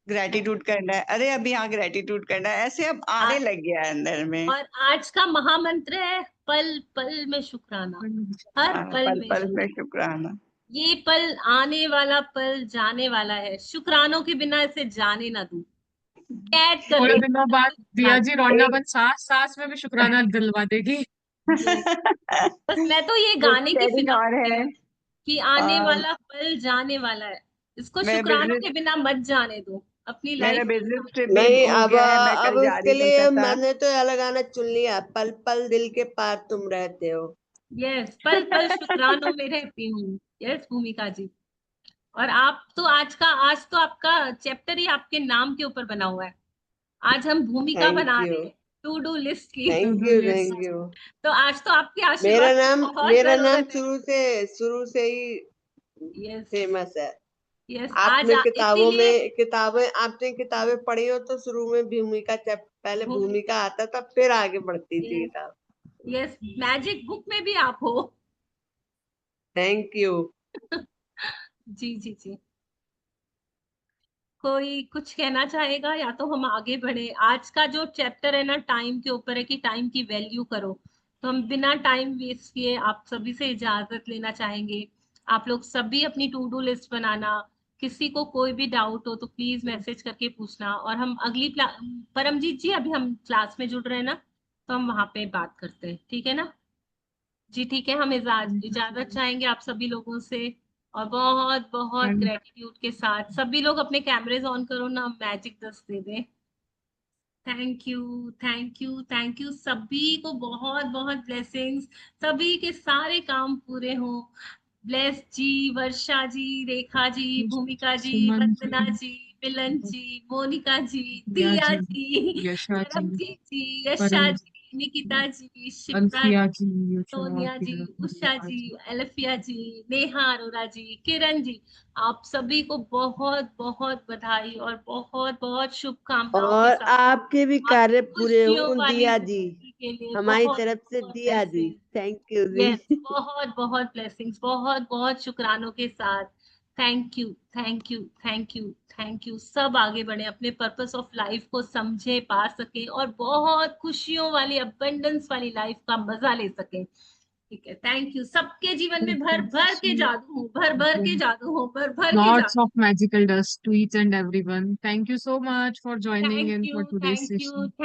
ग्रेटिट्यूड करना है, अरे अभी यहाँ ग्रेटिट्यूड करना है, ऐसे अब आने लग गया है अंदर में। और आज का महामंत्र है पल पल में शुक्राना, हर हाँ, पल पल में पल में शुक्राना। शुक्राना। ये पल आने वाला, पल जाने वाला है, शुक्रानों के बिना इसे जाने ना दूं, कैद कर थोड़े ले दिनों बाद दिया जी रौंडा एक बन सास सास में भी शुक्राना दिलवा देगी। ये। बस मैं तो ये एक गाने की शेयरिंग फिदा और होती है। हूँ कि आने आ, वाला पल जाने वाला है, इसको मेरा शुक्रानों बिजनेस के बिना मत जाने दो अपनी मेरा लाइफ बिजनेस में। ट्रिप भी नहीं, हो गया है, मैं अब कल जा उसके रही लिए कोलकाता। मैंने तो यह गाना चुन लिया, पल पल दिल के पार तुम रहते हो। यस, पल पल शुक्रानों में रहती हूँ। यस भूमिका जी। और आप तो आज तो आपका चैप्टर ही आपके नाम के ऊपर बना हुआ है। आज हम भूमिका थैंक बना यू, रहे हैं टू डू लिस्ट की। To thank do you, list. Thank you. तो आज तो आपके आशीर्वाद की बहुत मेरा नाम जरूरत है। शुरू से ही यस। फेमस है। यस, आपने इसीलिए आपने किताबें पढ़ी हो तो शुरू में भूमिका पहले भूमि, भूमिका आता था, फिर आगे बढ़ती थी यस, किताब। यस, मैजिक बुक में भी आप हो। Thank you. जी जी जी। कोई कुछ कहना चाहेगा या तो हम आगे बढ़े? आज का जो चैप्टर है ना टाइम के ऊपर है कि टाइम की वैल्यू करो। तो हम बिना टाइम वेस्ट किए आप सभी से इजाजत लेना चाहेंगे। आप लोग सभी अपनी टू डू लिस्ट बनाना। किसी को कोई भी डाउट हो तो प्लीज मैसेज करके पूछना। और हम परमजीत जी अभी हम क्लास में जुड़ रहे हैं ना, तो हम वहां पे बात करते हैं, ठीक है ना? जी ठीक है, हम इजाजत चाहेंगे आप सभी लोगों से। और बहुत बहुत ग्रेटिट्यूड के साथ सभी लोग अपने कैमरेज ऑन करो ना, मैजिक 10 दे दें। Thank you, thank you, thank you सभी को, बहुत बहुत ब्लेसिंग्स। सभी के सारे काम पूरे हों। ब्लेस जी, वर्षा जी, रेखा जी, भूमिका जी, सुमन वंदना जी, जी, मिलन जी, मोनिका जी, दिया दिया जी, जी, यशा जी, परमजीत जी, यशा परम जी, निकिता जी, शिप्रा अल्फिया जी, जी, उषा सोनिया जी, उषा जी, जी। एलफिया जी, नेहा अरोरा जी, किरण जी, आप सभी को बहुत बहुत बधाई और बहुत बहुत शुभकामनाओं के और साथ आपके भी कार्य आपकी पूरे खुशियों हों वाली दिया जी, जिंदगी के लिए हमारी बहुत तरफ से बहुत दिया जी। ब्लेसिंग। थैंक यू यस, जी। बहुत बहुत ब्लेसिंग्स, बहुत बहुत शुक्रानों के साथ। Thank you, thank you, thank you, thank you. सब आगे बढ़े, अपने पर्पस ऑफ लाइफ को समझे, पा सके और बहुत खुशियों वाली, अबंडेंस वाली लाइफ का मजा ले सके। ठीक है, थैंक यू। सबके जीवन में भर भर के जादू हो, भर भर के जादू हो, भर भर के Lots जादू। of magical dust to each and everyone. Thank you so much for joining thank in for you, today's thank session. You.